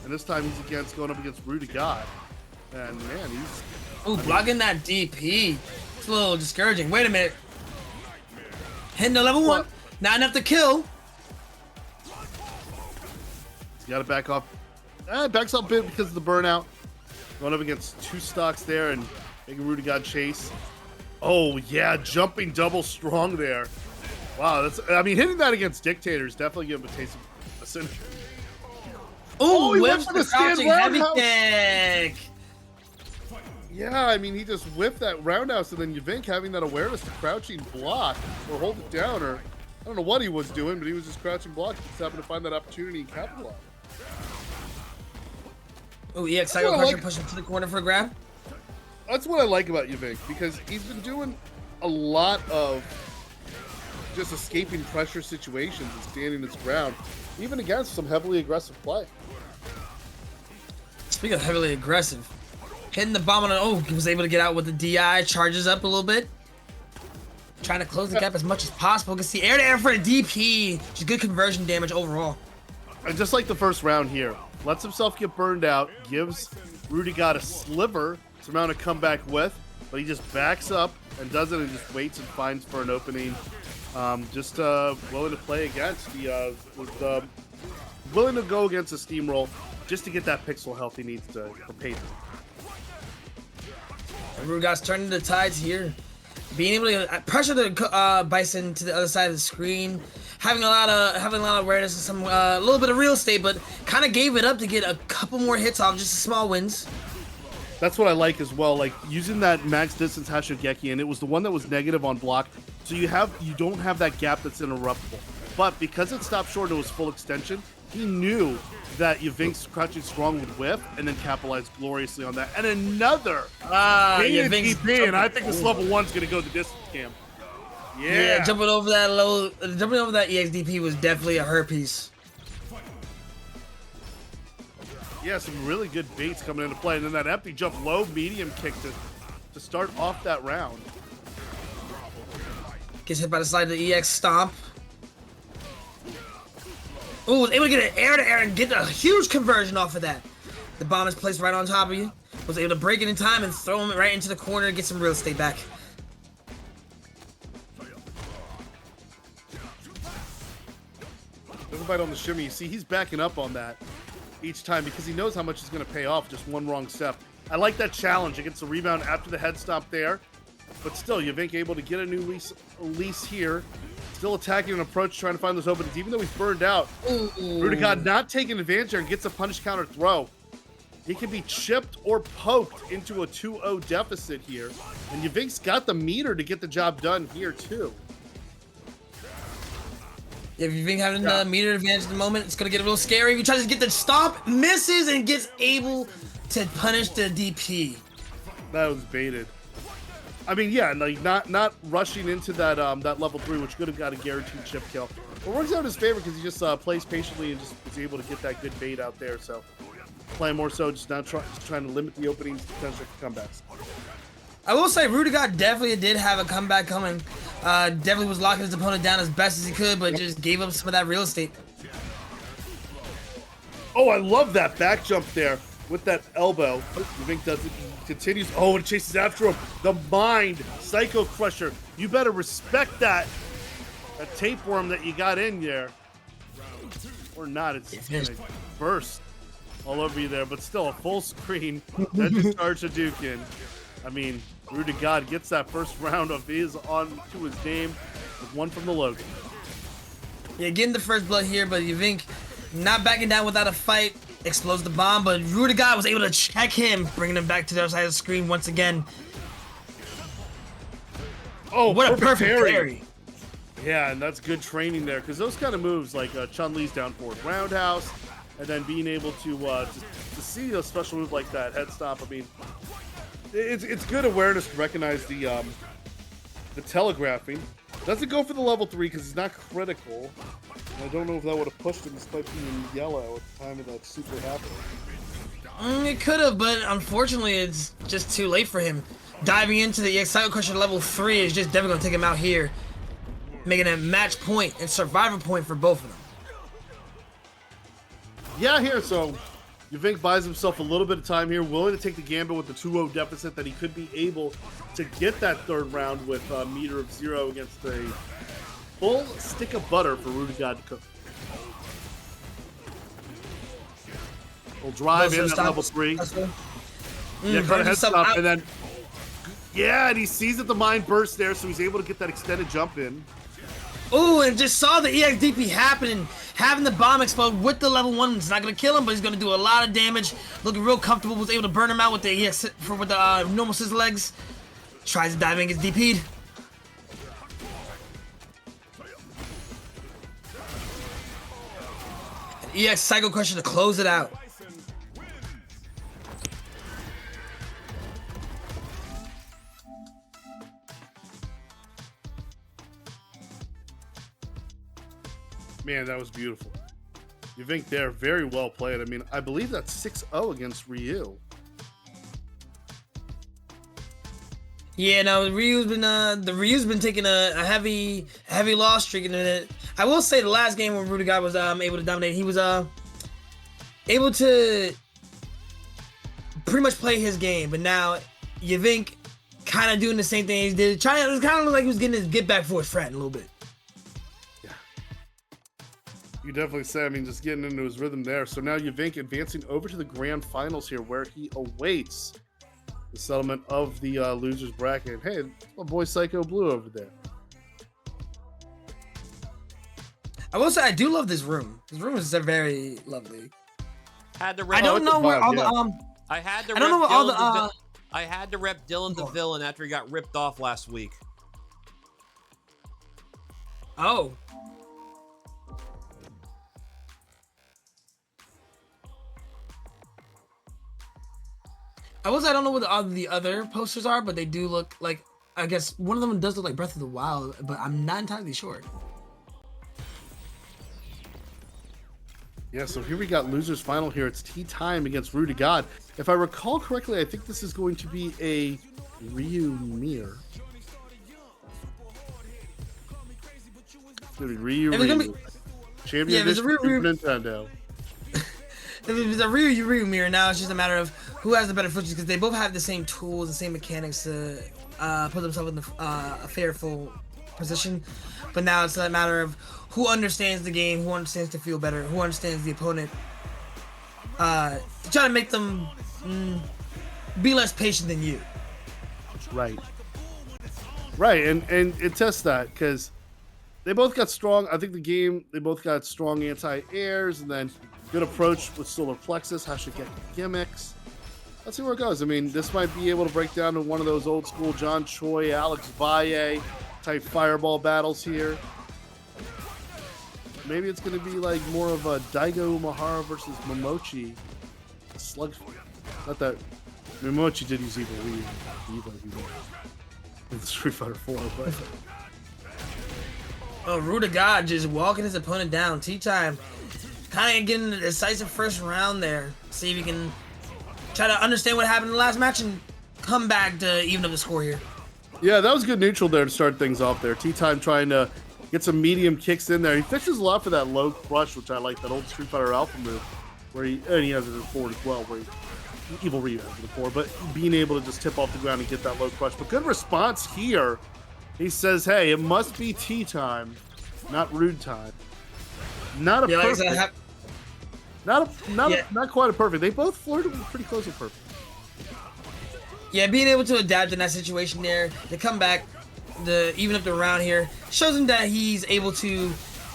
And this time he's going up against Rudy God. And man, he's... Ooh, blocking that DP. It's a little discouraging. Wait a minute. Hitting the level 1. Not enough to kill. Got to back off. Backs up a bit because of the burnout. Going up against 2 stocks there and making Rudy God chase. Oh yeah, jumping double strong there. Wow, that's. I mean, hitting that against dictators definitely give him a taste of a synergy. Oh, he whips went for the the stand crouching heavy roundhouse. kick. Yeah, I mean, he just whiffed that roundhouse, and then Yavink having that awareness to crouching block or hold it down, or I don't know what he was doing, but he was just crouching block. He just happened to find that opportunity and capitalize. Oh, EX Psycho Crusher pushing to the corner for a grab. That's what I like about Yavink, because he's been doing a lot of just escaping pressure situations and standing his ground, even against some heavily aggressive play. Speaking of heavily aggressive, hitting the bomb on an he was able to get out with the DI, charges up a little bit. Trying to close the gap as much as possible. Gets the air-to-air for a DP. Just good conversion damage overall. And just like the first round here, lets himself get burned out, gives Rudy God a sliver to mount a comeback with, but he just backs up and does it and just waits and finds for an opening. Just willing to play against willing to go against a steamroll just to get that pixel health he needs for paper. Rudy God's turning the tides here. Being able to pressure the Bison to the other side of the screen, having a lot of awareness and some a little bit of real estate, but kind of gave it up to get a couple more hits off, just small wins. That's what I like as well, like using that max distance Hashogeki, and it was the one that was negative on block, so you don't have that gap that's interruptible. But because it stopped short of its full extension, he knew that Yavink's crouching strong would whiff and then capitalized gloriously on that. And another Yavink's DP, and I think this level 1's gonna go the distance cam. Yeah, jumping over that EXDP was definitely a hurt piece. Yeah, some really good baits coming into play, and then that empty jump low medium kick to start off that round. Gets hit by the side of the EX stomp. Ooh, was able to get an air-to-air and get a huge conversion off of that. The bomb is placed right on top of you. Was able to break it in time and throw him right into the corner and get some real estate back. Doesn't bite on the shimmy. You see, he's backing up on that each time because he knows how much is going to pay off just one wrong step. I like that challenge against the rebound after the head stomp there, but still, Yavink able to get a new release here. Still attacking an approach, trying to find those openings, even though he's burned out. Rudigod not taking advantage there and gets a punish counter throw. He can be chipped or poked into a 2-0 deficit here. And Yavink's got the meter to get the job done here, too. If you've been having the meter advantage at the moment, it's going to get a little scary. He tries to get the stomp, misses, and gets able to punish the DP. That was baited. I mean, yeah, like not rushing into that that level 3, which could have got a guaranteed chip kill. But works out in his favor because he just plays patiently and just was able to get that good bait out there. So playing more so, just trying to limit the openings, potential for comebacks. I will say Rudiger definitely did have a comeback coming. Definitely was locking his opponent down as best as he could, but just gave up some of that real estate. Oh, I love that back jump there with that elbow. Yavink does it. He continues. Oh, and chases after him. The mind Psycho Crusher. You better respect that tapeworm that you got in there, or not. It's gonna burst all over you there. But still, a full screen. Then you charge Hadouken. I mean, Rudy God gets that first round of his on to his name with one from the Logan. Yeah, getting the first blood here, but Yavink not backing down without a fight. Explodes the bomb, but Rudiger was able to check him, bringing him back to the other side of the screen once again. Oh, what a perfect parry. Yeah, and that's good training there, because those kind of moves, like Chun-Li's down forward roundhouse, and then being able to see a special move like that, head stomp, I mean, it's good awareness to recognize the telegraphing. Doesn't go for the level 3 because he's not critical. I don't know if that would have pushed him despite being in yellow at the time of that super happening. It could have, but unfortunately it's just too late for him. Diving into the Psycho Crusher level 3 is just definitely going to take him out here. Making a match point and survivor point for both of them. Yeah, here, so Yavink buys himself a little bit of time here, willing to take the gambit with the 2-0 deficit that he could be able to get that third round with a meter of 0 against a full stick of butter for Rudiger to cook. We'll drive in at level 3. Yeah, cut a head stop, and then Yeah, and he sees that the mine burst there, so he's able to get that extended jump in. Ooh, and just saw the EXDP happening, having the bomb explode with the level 1. It's not gonna kill him, but he's gonna do a lot of damage. Looking real comfortable, was able to burn him out with the normal scissor legs. Tries to dive in, gets DP'd. An EX Psycho Crusher to close it out. Man, that was beautiful. You think they're very well played. I mean, I believe that's 6-0 against Ryu. Yeah, no, Ryu's been taking a heavy loss streak in it. I will say the last game when Rudy God was able to dominate, he was able to pretty much play his game, but now Yavink kind of doing the same thing he did. It kind of looked like he was getting his get back for his friend a little bit. You definitely say, I mean, just getting into his rhythm there. So now Yavink advancing over to the grand finals here, where he awaits the settlement of the losers bracket. Hey, my boy Psycho Blue over there. I will say I do love this room. This room is very lovely. Had to rep, I don't know where all the I had to I don't know rep where all Dylan the I had to rep Dylan the villain after he got ripped off last week. Oh. I don't know what the other posters are, but they do look like, I guess one of them does look like Breath of the Wild, but I'm not entirely sure. Yeah, so here we got losers final here. It's tea time against Rudy God. If I recall correctly, I think this is going to be a Ryu mirror. It's going to be Ryu. Champion edition for Nintendo. If it's a Ryu mirror now, it's just a matter of who has the better footage, because they both have the same tools, the same mechanics to put themselves in a fairful position. But now it's a matter of who understands the game, who understands to feel better, who understands the opponent, to try to make them be less patient than you. Right. Right, and it tests that, because they both got strong, I think they both got strong anti-airs, and then good approach with solar plexus, how should get gimmicks. Let's see where it goes. I mean, this might be able to break down to one of those old school John Choi, Alex Valle type fireball battles here. Maybe it's going to be like more of a Daigo Umehara versus Momochi. Slug. Not that Momochi did use Evil in Street Fighter 4, but. Oh, Ruda God just walking his opponent down. Tea time. Kind of getting a decisive first round there. See if he can try to understand what happened in the last match and come back to even up the score here. Yeah, that was good neutral there to start things off there. Tea time trying to get some medium kicks in there. He fishes a lot for that low crush, which I like, that old Street Fighter Alpha move, where he has it in forward as well, where Evil Ryu has it in forward, but being able to just tip off the ground and get that low crush. But good response here. He says, hey, it must be tea time, not rude time. Not a perfect. Not quite a perfect. They both flirted pretty close to perfect. Yeah, being able to adapt in that situation there, to come back, even up the round here, shows him that he's able to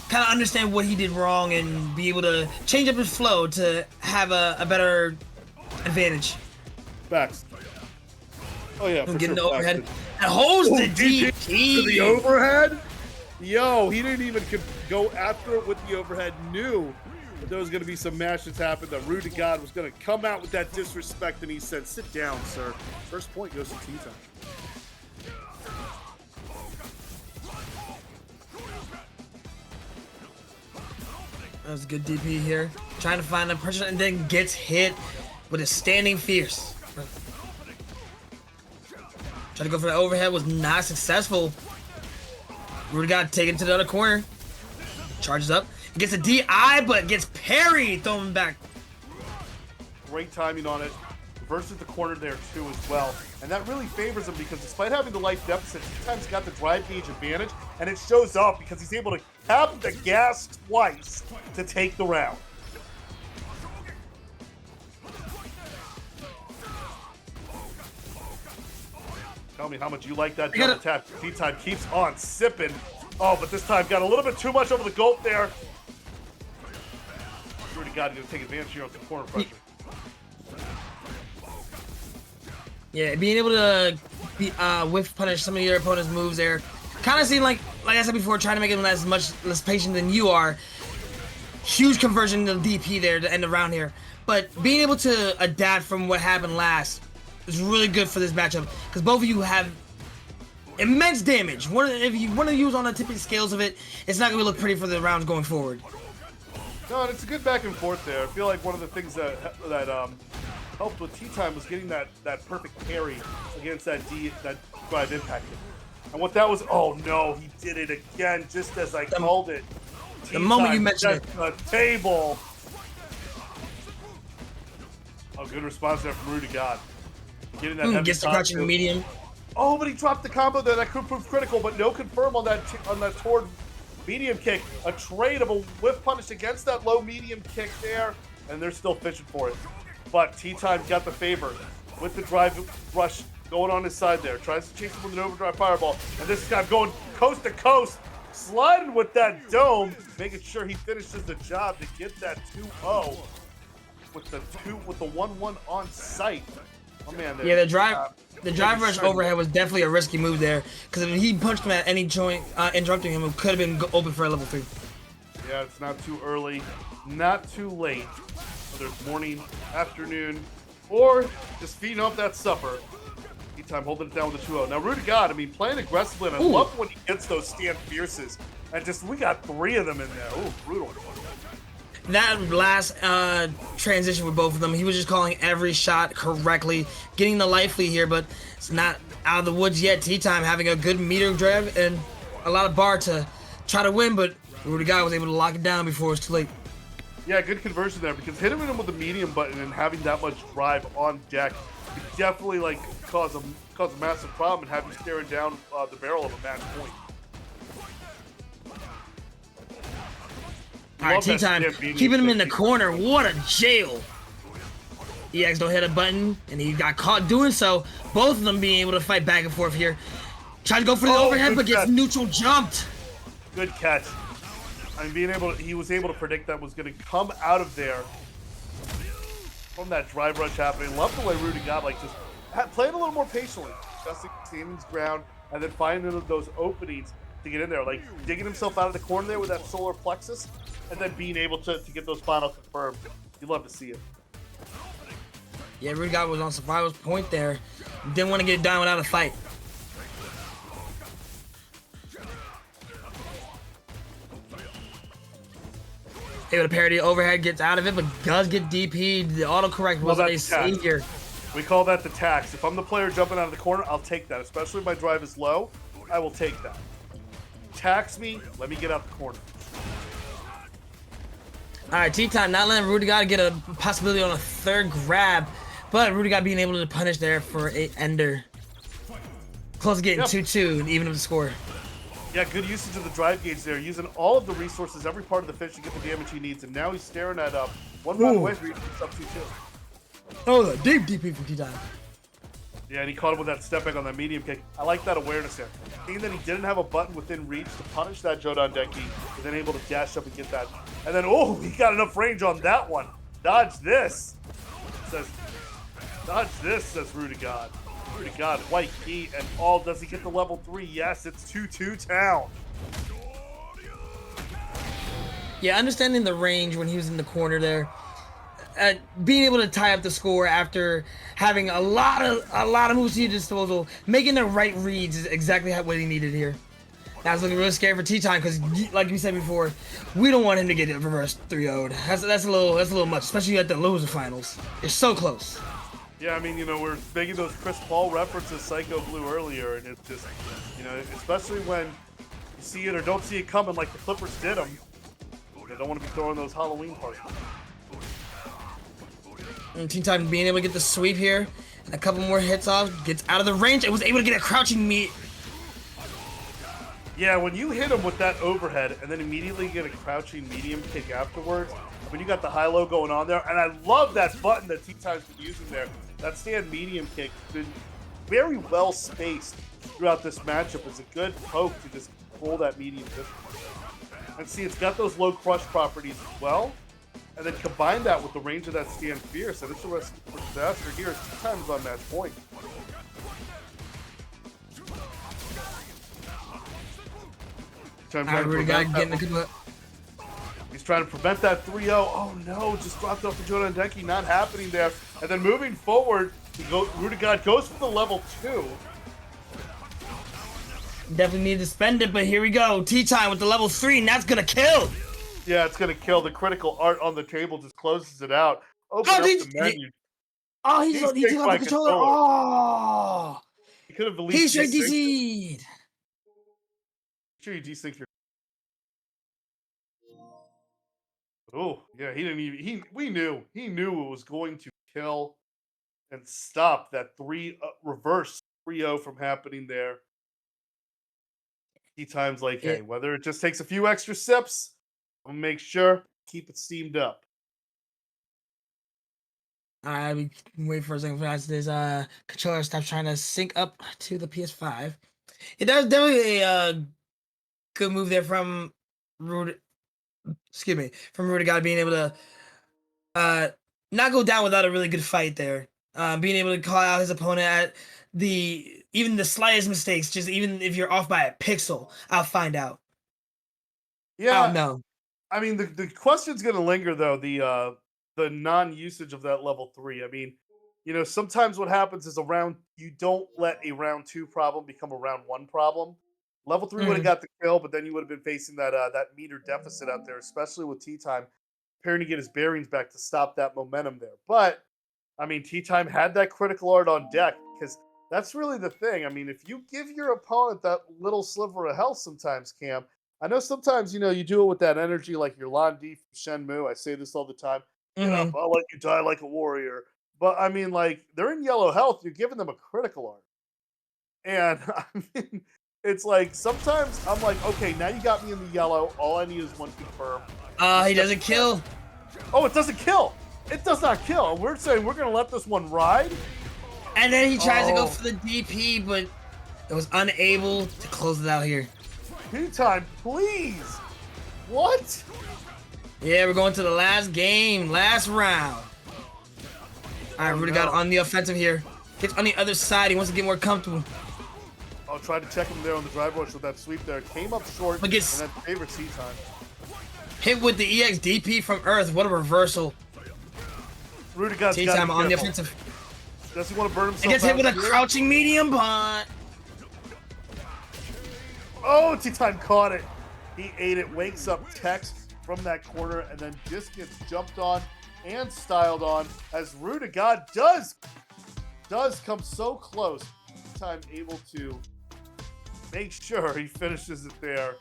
kind of understand what he did wrong and be able to change up his flow to have a better advantage. Facts. Oh yeah, for getting sure. the overhead. And holds the DP. To the overhead? Yo, he didn't even go after it with the overhead. Knew that there was going to be some matches happen. That Rudy God was going to come out with that disrespect, and he said, "Sit down, sir." First point goes to tea time. That was a good DP here. Trying to find a pressure and then gets hit with a standing fierce. Trying to go for the overhead, was not successful. Rudy got taken to the other corner. Charges up. Gets a DI, but gets parried. Thrown back. Great timing on it. Versus the corner there too as well. And that really favors him, because despite having the life deficit, he's got the drive gauge advantage, and it shows up because he's able to have the gas twice to take the round. Tell me how much you like that double tap. T-Time keeps on sipping. Oh, but this time got a little bit too much over the gulp there. Rudy God going to take advantage here of some corner pressure. Yeah, being able to whiff punish some of your opponent's moves there. Kind of seem like I said before, trying to make him less patient than you are. Huge conversion to DP there to end the round here. But being able to adapt from what happened last is really good for this matchup, because both of you have immense damage. If you want to use on the tipping scales of it, it's not going to look pretty for the rounds going forward. No, and it's a good back and forth there. I feel like one of the things that helped with T-Time was getting that perfect parry against that drive impact. And what that was, oh no, he did it again, just as I called it. The moment you mentioned it. The table. Oh, good response there from Rudy God. Getting that heavy gets the crouching medium. Oh, but he dropped the combo there. That could prove critical, but no confirm on that toward medium kick. A trade of a whiff punish against that low medium kick there, and they're still fishing for it. But T-Time got the favor with the drive rush going on his side there. Tries to chase him with an overdrive fireball, and this time going coast to coast, sliding with that dome, making sure he finishes the job to get that 2-0 with the 1-1 on site. Oh man, yeah, the drive rush overhead was definitely a risky move there, because if he punched him at any joint, interrupting him, it could have been open for a level 3. Yeah, it's not too early, not too late. Whether it's morning, afternoon, or just feeding off that supper. T-Time holding it down with a 2-0. Now, Rudy God, I mean, playing aggressively, and I love when he gets those stand fierces. And just, we got 3 of them in there. Ooh, brutal. That last transition with both of them, he was just calling every shot correctly, getting the life lead here, but it's not out of the woods yet. T-Time having a good meter drive and a lot of bar to try to win, but Rudy God was able to lock it down before it was too late. Yeah, good conversion there, because hitting him with the medium button and having that much drive on deck could definitely like cause a massive problem and have you staring down the barrel of a match point. All right, T-Time keeping him in the corner. What a jail! EX don't hit a button, and he got caught doing so. Both of them being able to fight back and forth here. Tried to go for the overhead, but gets neutral jumped. Good catch. I mean, he was able to predict that was going to come out of there from that drive rush happening. Love the way Rudy got like just playing a little more patiently, adjusting standings ground, and then finding those openings to get in there, like digging himself out of the corner there with that solar plexus, and then being able to get those final confirmed. You love to see it. Yeah, Rudy God was on survival's point there. Didn't want to get down without a fight. Able to parry the overhead, gets out of it, but does get DP'd. The autocorrect wasn't a savior. We call that the tax. If I'm the player jumping out of the corner, I'll take that. Especially if my drive is low, I will take that. Tax me, let me get out the corner. All right, T-Time not letting Rudy God get a possibility on a third grab, but Rudy God being able to punish there for a ender. Close to getting 2-2 and even up the score. Yeah, good usage of the drive gauge there, using all of the resources, every part of the fish to get the damage he needs, and now he's staring at one round away for up 2-2. Oh, the deep DP from T-Time. Yeah, and he caught him with that step back on that medium kick. I like that awareness there. Seeing that he didn't have a button within reach to punish that Jodan Deki, and then able to dash up and get that. And then, oh, he got enough range on that one. Dodge this. Dodge this, says Rudy God. Rudy God, white key and all. Does he get the level 3? Yes, it's 2-2 town. Yeah, understanding the range when he was in the corner there. Being able to tie up the score after having a lot of moves to your disposal, making the right reads is exactly what he needed here. That's looking really scary for T-Time because, like you said before, we don't want him to get it reverse 3-0'd. That's a little much, especially at the loser finals. It's so close. Yeah, I mean, you know, we're making those Chris Paul references, Psycho Blue earlier, and it's just, you know, especially when you see it or don't see it coming like the Clippers did them. They don't want to be throwing those Halloween parties. And T-Time being able to get the sweep here, and a couple more hits off, gets out of the range, and was able to get a crouching meat. Yeah, when you hit him with that overhead and then immediately get a crouching medium kick afterwards, when you got the high-low going on there, and I love that button that T-Time's been using there. That stand medium kick has been very well spaced throughout this matchup. Is a good poke to just control that medium distance. And see, it's got those low crush properties as well. And then combine that with the range of that stand fierce, and it's a recipe for disaster here. It's 2 times on match point. He's trying to prevent that 3-0. Oh no, just dropped off the Jodan Deki, not happening there. And then moving forward, Rudigard goes for the level 2. Definitely need to spend it, but here we go. T-Time with the level 3, and that's gonna kill. Yeah, it's gonna kill. The critical art on the table just closes it out. Open up the menu. He took out the controller. Oh, he could have at he least straight DC'd. Sure, you desync your. Oh yeah, he didn't even. He knew it was going to kill and stop that reverse 3-0 from happening there. T-Time's like, hey, whether it just takes a few extra sips, I'm gonna make sure keep it steamed up. Alright, wait for a second for this controller stops trying to sync up to the PS5. It does definitely a good move there from Rudigard being able to not go down without a really good fight there. Being able to call out his opponent at even the slightest mistakes, just even if you're off by a pixel, I'll find out. Yeah, I'll know. I mean, the question's gonna linger though. The non-usage of that level 3. I mean, sometimes what happens is you don't let a round 2 problem become a round 1 problem. Level 3 would have got the kill, but then you would have been facing that meter deficit out there, especially with T-Time preparing to get his bearings back to stop that momentum there. But I mean, T-Time had that critical art on deck, because that's really the thing. I mean, if you give your opponent that little sliver of health sometimes, Cam, I know sometimes, you do it with that energy like your Lan Di from Shenmue. I say this all the time. Get up, I'll let you die like a warrior. But I mean, like, they're in yellow health. You're giving them a critical art. And I mean, it's like, sometimes I'm like, okay, now you got me in the yellow. All I need is one confirm. He doesn't kill. Oh, it doesn't kill. It does not kill. We're saying we're going to let this one ride. And then he tries to go for the DP, but it was unable to close it out here. T-Time, please. What? Yeah, we're going to the last game, last round. All right, Rudigard on the offensive here. Gets on the other side. He wants to get more comfortable. Oh, tried to check him there on the drive rush with that sweep there. Came up short, and then favorite T-Time. Hit with the EX DP from Earth. What a reversal. Rudigard's T-Time on the offensive. Does he want to burn himself out? He gets hit with a crouching medium bunt. Oh, T-Time caught it. He ate it. Wakes up Tex from that corner, and then just gets jumped on and styled on as Rudigard does come so close. T-Time able to make sure he finishes it there.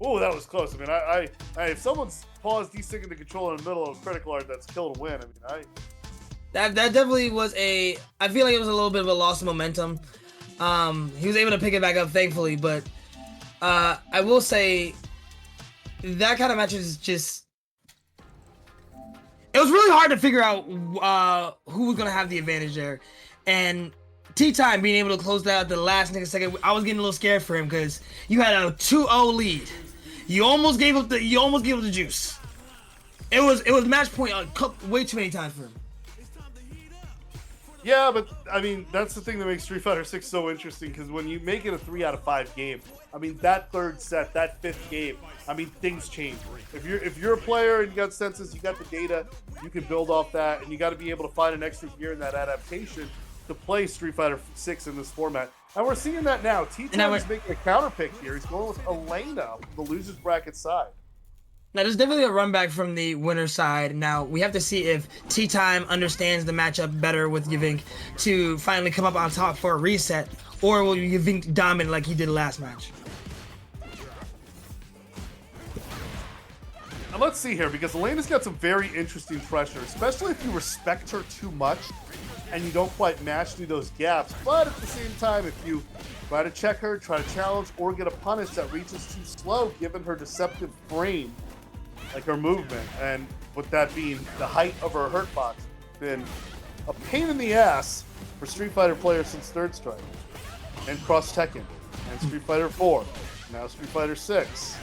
Oh, that was close. I mean, if someone's paused desyncing the controller in the middle of a critical art, that's kill to win. I mean, that definitely was I feel like it was a little bit of a loss of momentum. He was able to pick it back up, thankfully, but I will say that kind of match is just. It was really hard to figure out who was gonna have the advantage there, and T-Time being able to close that at the last second. I was getting a little scared for him because you had a 2-0 lead. You almost gave up the juice. It was match point way too many times for him. Yeah, but I mean, that's the thing that makes Street Fighter 6 so interesting, because when you make it a 3 out of 5 game, I mean, that third set, that fifth game, I mean, things change. If you're a player and you got senses, you got the data, you can build off that, and you got to be able to find an extra gear in that adaptation to play Street Fighter 6 in this format. And we're seeing that now. T-Time is making a counter pick here. He's going with Elena, the losers bracket side. Now, there's definitely a run back from the winner side. Now, we have to see if T-Time understands the matchup better with Yavink to finally come up on top for a reset, or will Yavink dominate like he did last match? Now, let's see here, because Elena's got some very interesting pressure, especially if you respect her too much and you don't quite match through those gaps. But at the same time, if you try to check her, try to challenge, or get a punish that reaches too slow, given her deceptive frame, like her movement, and with that being the height of her hurt box, been a pain in the ass for Street Fighter players since Third Strike, and Cross Tekken, and Street Fighter 4, now Street Fighter 6.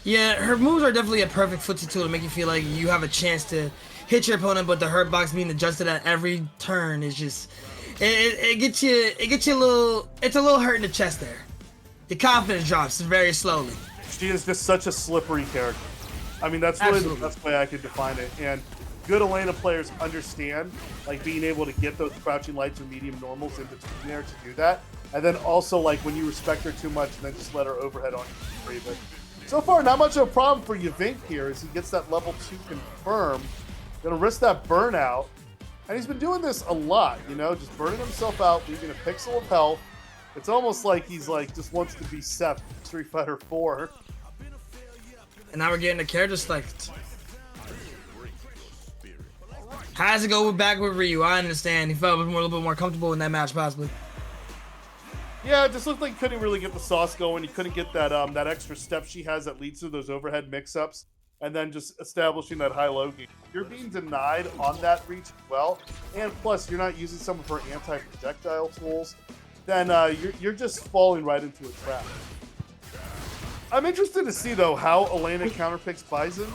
Yeah, her moves are definitely a perfect footsie tool to make you feel like you have a chance to hit your opponent, but the hurt box being adjusted at every turn is just it gets you a little, it's a little hurt in the chest there. Your confidence drops very slowly. She is just such a slippery character. I mean, that's really the best way I could define it. And good Elena players understand, like, being able to get those crouching lights or medium normals in between there to do that. And then also, like, when you respect her too much, then just let her overhead on you. But so far, not much of a problem for Yavink here as he gets that level 2 confirmed. Gonna risk that burnout. And he's been doing this a lot, you know, just burning himself out, leaving a pixel of health. It's almost like he's, like, just wants to be Seth in Street Fighter 4. And now we're getting the character select. How does it go back with Ryu? I understand. He felt a little bit more comfortable in that match, possibly. Yeah, it just looked like he couldn't really get the sauce going. He couldn't get that that extra step she has that leads to those overhead mix-ups, and then just establishing that high-low game. You're being denied on that reach as well, and plus you're not using some of her anti-projectile tools, then you're just falling right into a trap. I'm interested to see, though, how Elena counterpicks Bison.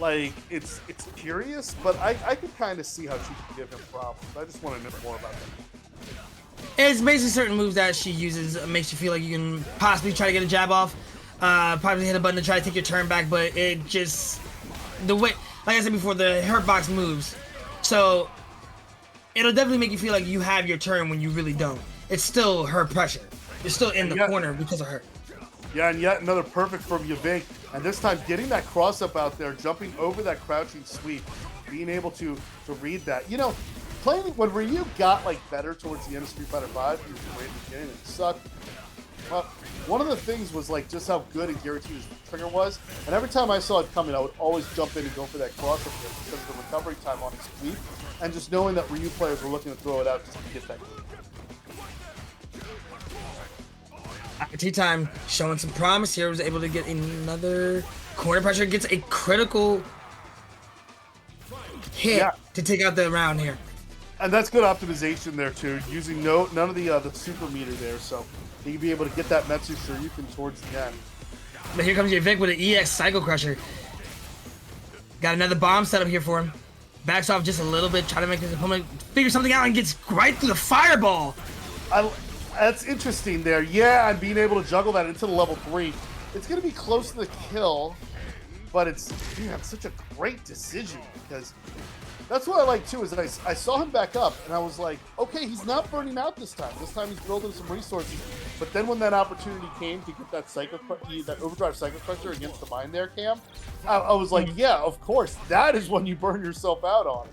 Like, it's curious, but I could kind of see how she can give him problems. I just want to know more about that. It's basically certain moves that she uses makes you feel like you can possibly try to get a jab off, probably hit a button to try to take your turn back, but it just, the way, like I said before, the hurt box moves. So it'll definitely make you feel like you have your turn when you really don't. It's still her pressure. You're still in the corner because of her. Yeah, and yet another perfect from Yavink, and this time getting that cross-up out there, jumping over that crouching sweep, being able to read that. You know, playing when Ryu got, like, better towards the end of Street Fighter 5, he was great at the beginning, and it sucked. Well, one of the things was, like, just how good and guaranteed his trigger was, and every time I saw it coming, I would always jump in and go for that cross-up there because of the recovery time on his sweep, and just knowing that Ryu players were looking to throw it out just to get that game. Tea Time showing some promise here, was able to get another corner pressure, gets a critical hit to take out the round here. And that's good optimization there too, using none of the super meter there, so he can be able to get that Metsu Shoryuken towards the end. But here comes Yavink with an EX Psycho Crusher. Got another bomb set up here for him. Backs off just a little bit, trying to make his opponent figure something out, and gets right through the fireball. That's interesting there. Yeah, and being able to juggle that into the level 3. It's going to be close to the kill, but it's such a great decision because that's what I like too, is that I saw him back up and I was like, okay, he's not burning out this time. This time he's building some resources. But then when that opportunity came to get that overdrive Psycho Crusher against the mine there, Cam, I was like, yeah, of course. That is when you burn yourself out on it.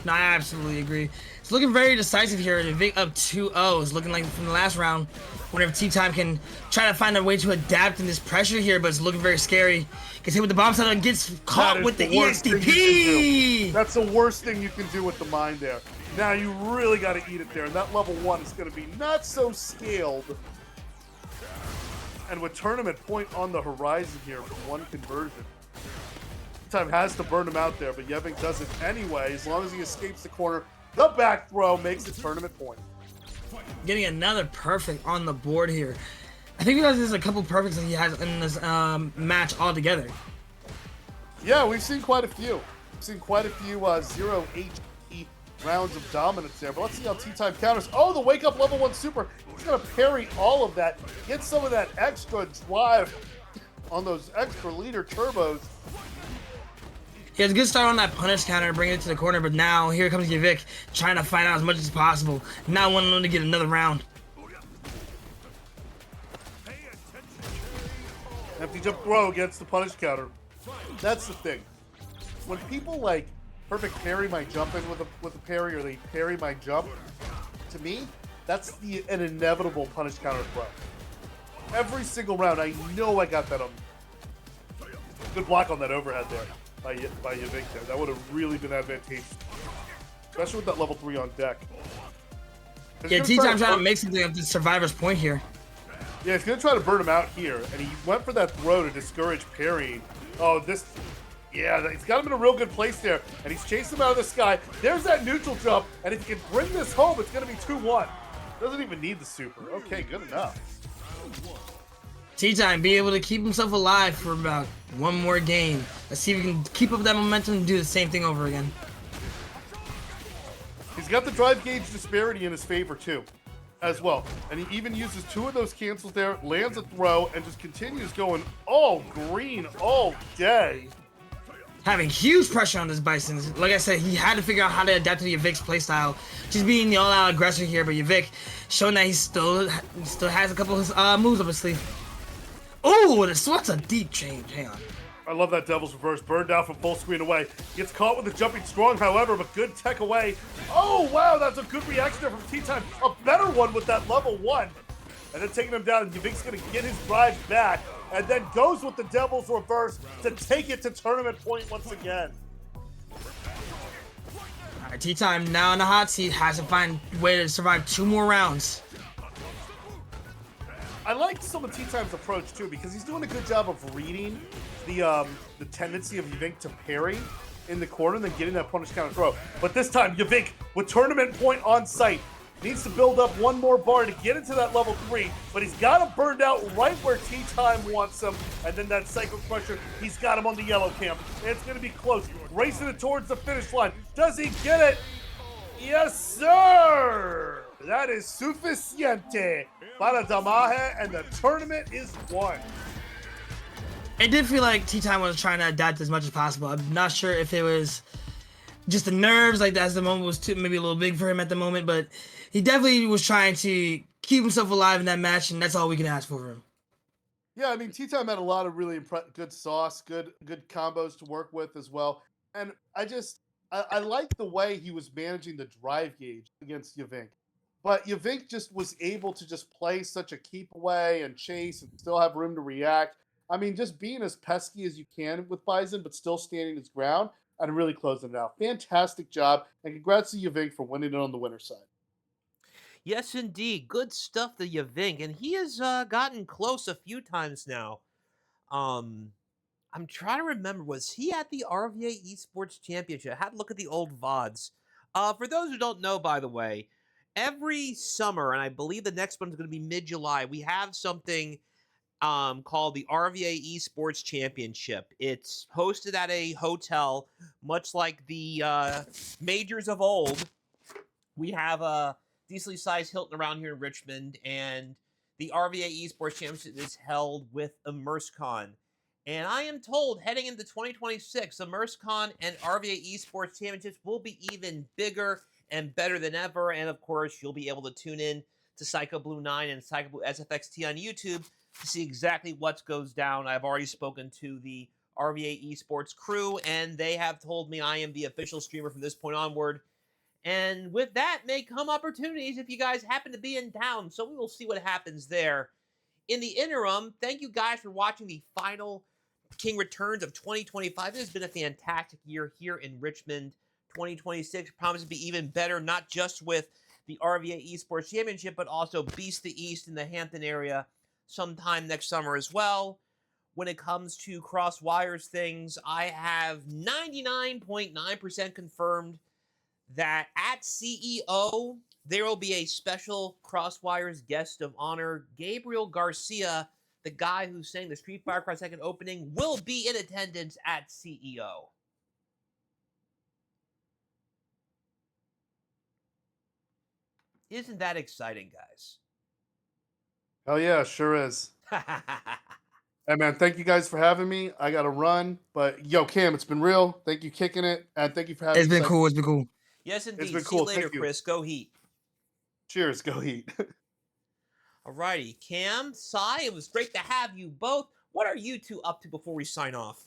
No, I absolutely agree. It's looking very decisive here. Yavink up 2-0. It's looking like from the last round. Wonder if Tea Time can try to find a way to adapt in this pressure here, but it's looking very scary. Gets hit with the bomb set and gets caught with the EXDP. That's the worst thing you can do with the mine there. Now you really got to eat it there, and that level 1 is going to be not so scaled. And with tournament point on the horizon here for one conversion, Time has to burn him out there, but Yavink does it anyway. As long as he escapes the corner, the back throw makes it tournament point. Getting another perfect on the board here. I think because there's a couple perfects that he has in this match altogether. Yeah, we've seen quite a few. We've seen quite a few 0 HP rounds of dominance there, but let's see how Tea Time counters. Oh, the wake up level 1 super. He's going to parry all of that, get some of that extra drive on those extra leader turbos. He has a good start on that punish counter, bringing it to the corner, but now here comes Yavink trying to find out as much as possible. Not wanting him to get another round. Empty jump throw against the punish counter. That's the thing. When people like perfect parry my jump in with a parry, or they parry my jump, to me, that's an inevitable punish counter throw. Every single round, I know I got that on. Good block on that overhead there by Yavink there. That would have really been advantageous, especially with that level 3 on deck. Yeah, Tea Time trying to make something of the survivor's point here. Yeah, he's going to try to burn him out here, and he went for that throw to discourage parrying. Oh, this Yeah, he's got him in a real good place there, and he's chasing him out of the sky. There's that neutral jump, and if he can bring this home, it's going to be 2-1. Doesn't even need the super. Okay, good enough. Tea-Time be able to keep himself alive for about one more game. Let's see if we can keep up that momentum and do the same thing over again. He's got the drive gauge disparity in his favor, too, as well. And he even uses 2 of those cancels there, lands a throw, and just continues going all green all day. Having huge pressure on this Bison. Like I said, he had to figure out how to adapt to Yvik's playstyle. Just being the all-out aggressor here, but Yvik showing that he still has a couple of moves up his sleeve. Oh, that's a deep change. Hang on. I love that Devil's Reverse. Burned out from full screen away. Gets caught with the jumping strong, however, but good tech away. Oh, wow, that's a good reaction there from Tea-Time. A better one with that level 1. And then taking him down, and Yvik's going to get his drive back, and then goes with the Devil's Reverse to take it to tournament point once again. All right, Tea-Time now in the hot seat, has to find a way to survive 2 more rounds. I like some of Tea-Time's approach, too, because he's doing a good job of reading the tendency of Yvik to parry in the corner and then getting that punish counter throw. But this time, Yvik, with tournament point on sight, needs to build up 1 more bar to get into that level 3, but he's got him burned out right where Tea-Time wants him, and then that Psycho Crusher, he's got him on the yellow camp. And it's going to be close, racing it towards the finish line. Does he get it? Yes, sir! That is suficiente para Damaje, and the tournament is won. It did feel like Tea-Time was trying to adapt as much as possible. I'm not sure if it was just the nerves, like as the moment was maybe a little big for him at the moment, but he definitely was trying to keep himself alive in that match, and that's all we can ask for him. Yeah, I mean, Tea-Time had a lot of really good sauce, good combos to work with as well. And I like the way he was managing the drive gauge against Yvik. But Yvik just was able to just play such a keep away and chase and still have room to react. I mean, just being as pesky as you can with Bison, but still standing his ground and really closing it out. Fantastic job, and congrats to Yvik for winning it on the winner's side. Yes, indeed. Good stuff to Yvink, and he has gotten close a few times now. I'm trying to remember, was he at the RVA Esports Championship? I had to look at the old VODs. For those who don't know, by the way, every summer, and I believe the next one is going to be mid-July, we have something called the RVA Esports Championship. It's hosted at a hotel, much like the majors of old. We have a decently sized Hilton around here in Richmond, and the RVA Esports Championship is held with ImmerseCon. And I am told heading into 2026, ImmerseCon and RVA Esports Championships will be even bigger and better than ever. And of course, you'll be able to tune in to Psycho Blue 9 and Psycho Blue SFXT on YouTube to see exactly what goes down. I've already spoken to the RVA Esports crew, and they have told me I am the official streamer from this point onward. And with that may come opportunities if you guys happen to be in town. So we will see what happens there. In the interim, thank you guys for watching the final King Returns of 2025. It has been a fantastic year here in Richmond. 2026 promises to be even better, not just with the RVA Esports Championship, but also Beast the East in the Hampton area sometime next summer as well. When it comes to Cross Wires things, I have 99.9% confirmed that at CEO, there will be a special Crosswires guest of honor. Gabriel Garcia, the guy who sang the Street Fighter Cross Second opening, will be in attendance at CEO. Isn't that exciting, guys? Hell yeah, sure is. Hey, man, thank you guys for having me. I got to run. But, yo, Cam, it's been real. Thank you kicking it. And thank you for having me. It's been cool. It's been cool. Yes, indeed. It's been See you cool. later, Thank you. Chris. Go Heat. Cheers. Go Heat. Alrighty. Cam, Sai, it was great to have you both. What are you two up to before we sign off?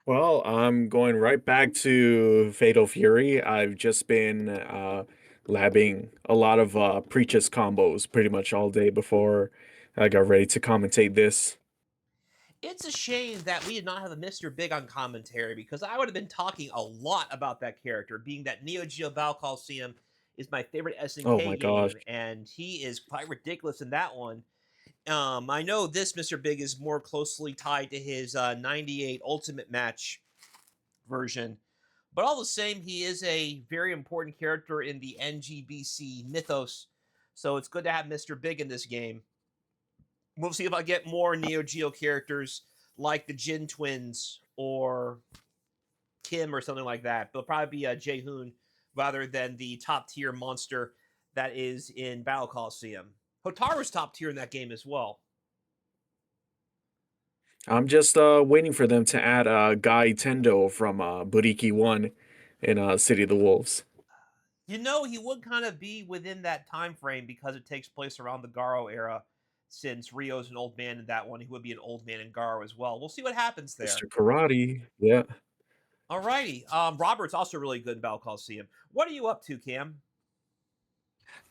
Well, I'm going right back to Fatal Fury. I've just been labbing a lot of Preach's combos pretty much all day before I got ready to commentate this. It's a shame that we did not have a Mr. Big on commentary, because I would have been talking a lot about that character, being that Neo Geo Battle Coliseum is my favorite SNK Oh my game, gosh. and he is quite ridiculous in that one. I know this Mr. Big is more closely tied to his 98 Ultimate Match version, but all the same, he is a very important character in the NGBC mythos. So it's good to have Mr. Big in this game. We'll see if I get more Neo Geo characters like the Jin Twins or Kim or something like that. But it'll probably be Jae-hoon rather than the top tier monster that is in Battle Coliseum. Hotaru's top tier in that game as well. I'm just waiting for them to add Guy Tendo from Buriki 1 in City of the Wolves. You know, he would kind of be within that time frame because it takes place around the Garo era. Since Rio's an old man in that one, he would be an old man in Garo as well. We'll see what happens there. Mr. Karate, yeah. Alrighty. Robert's also really good in Battle Coliseum. What are you up to, Cam?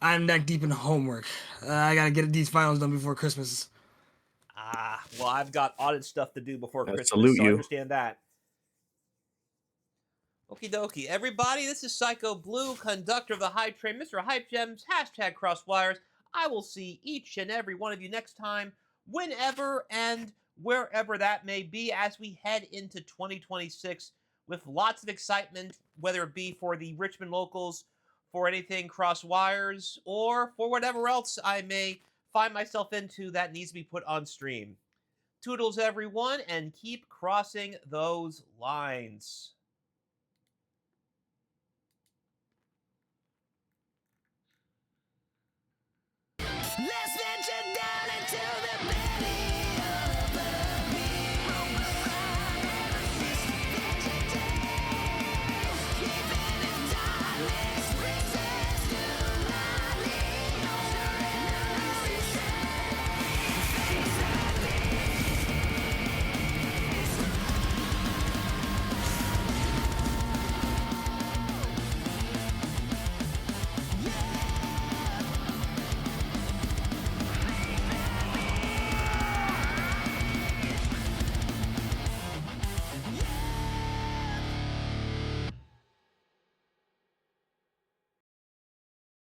I'm neck deep in homework. I gotta get these finals done before Christmas. Well, I've got audit stuff to do before I Christmas, salute so I you. understand that. Okie dokie. Everybody, this is Psycho Blue, conductor of the Hype Train, Mr. Hype Gems, hashtag Crosswires. I will see each and every one of you next time, whenever and wherever that may be, as we head into 2026 with lots of excitement, whether it be for the Richmond locals, for anything Crosswires, or for whatever else I may find myself into that needs to be put on stream. Toodles, everyone, and keep crossing those lines. Let's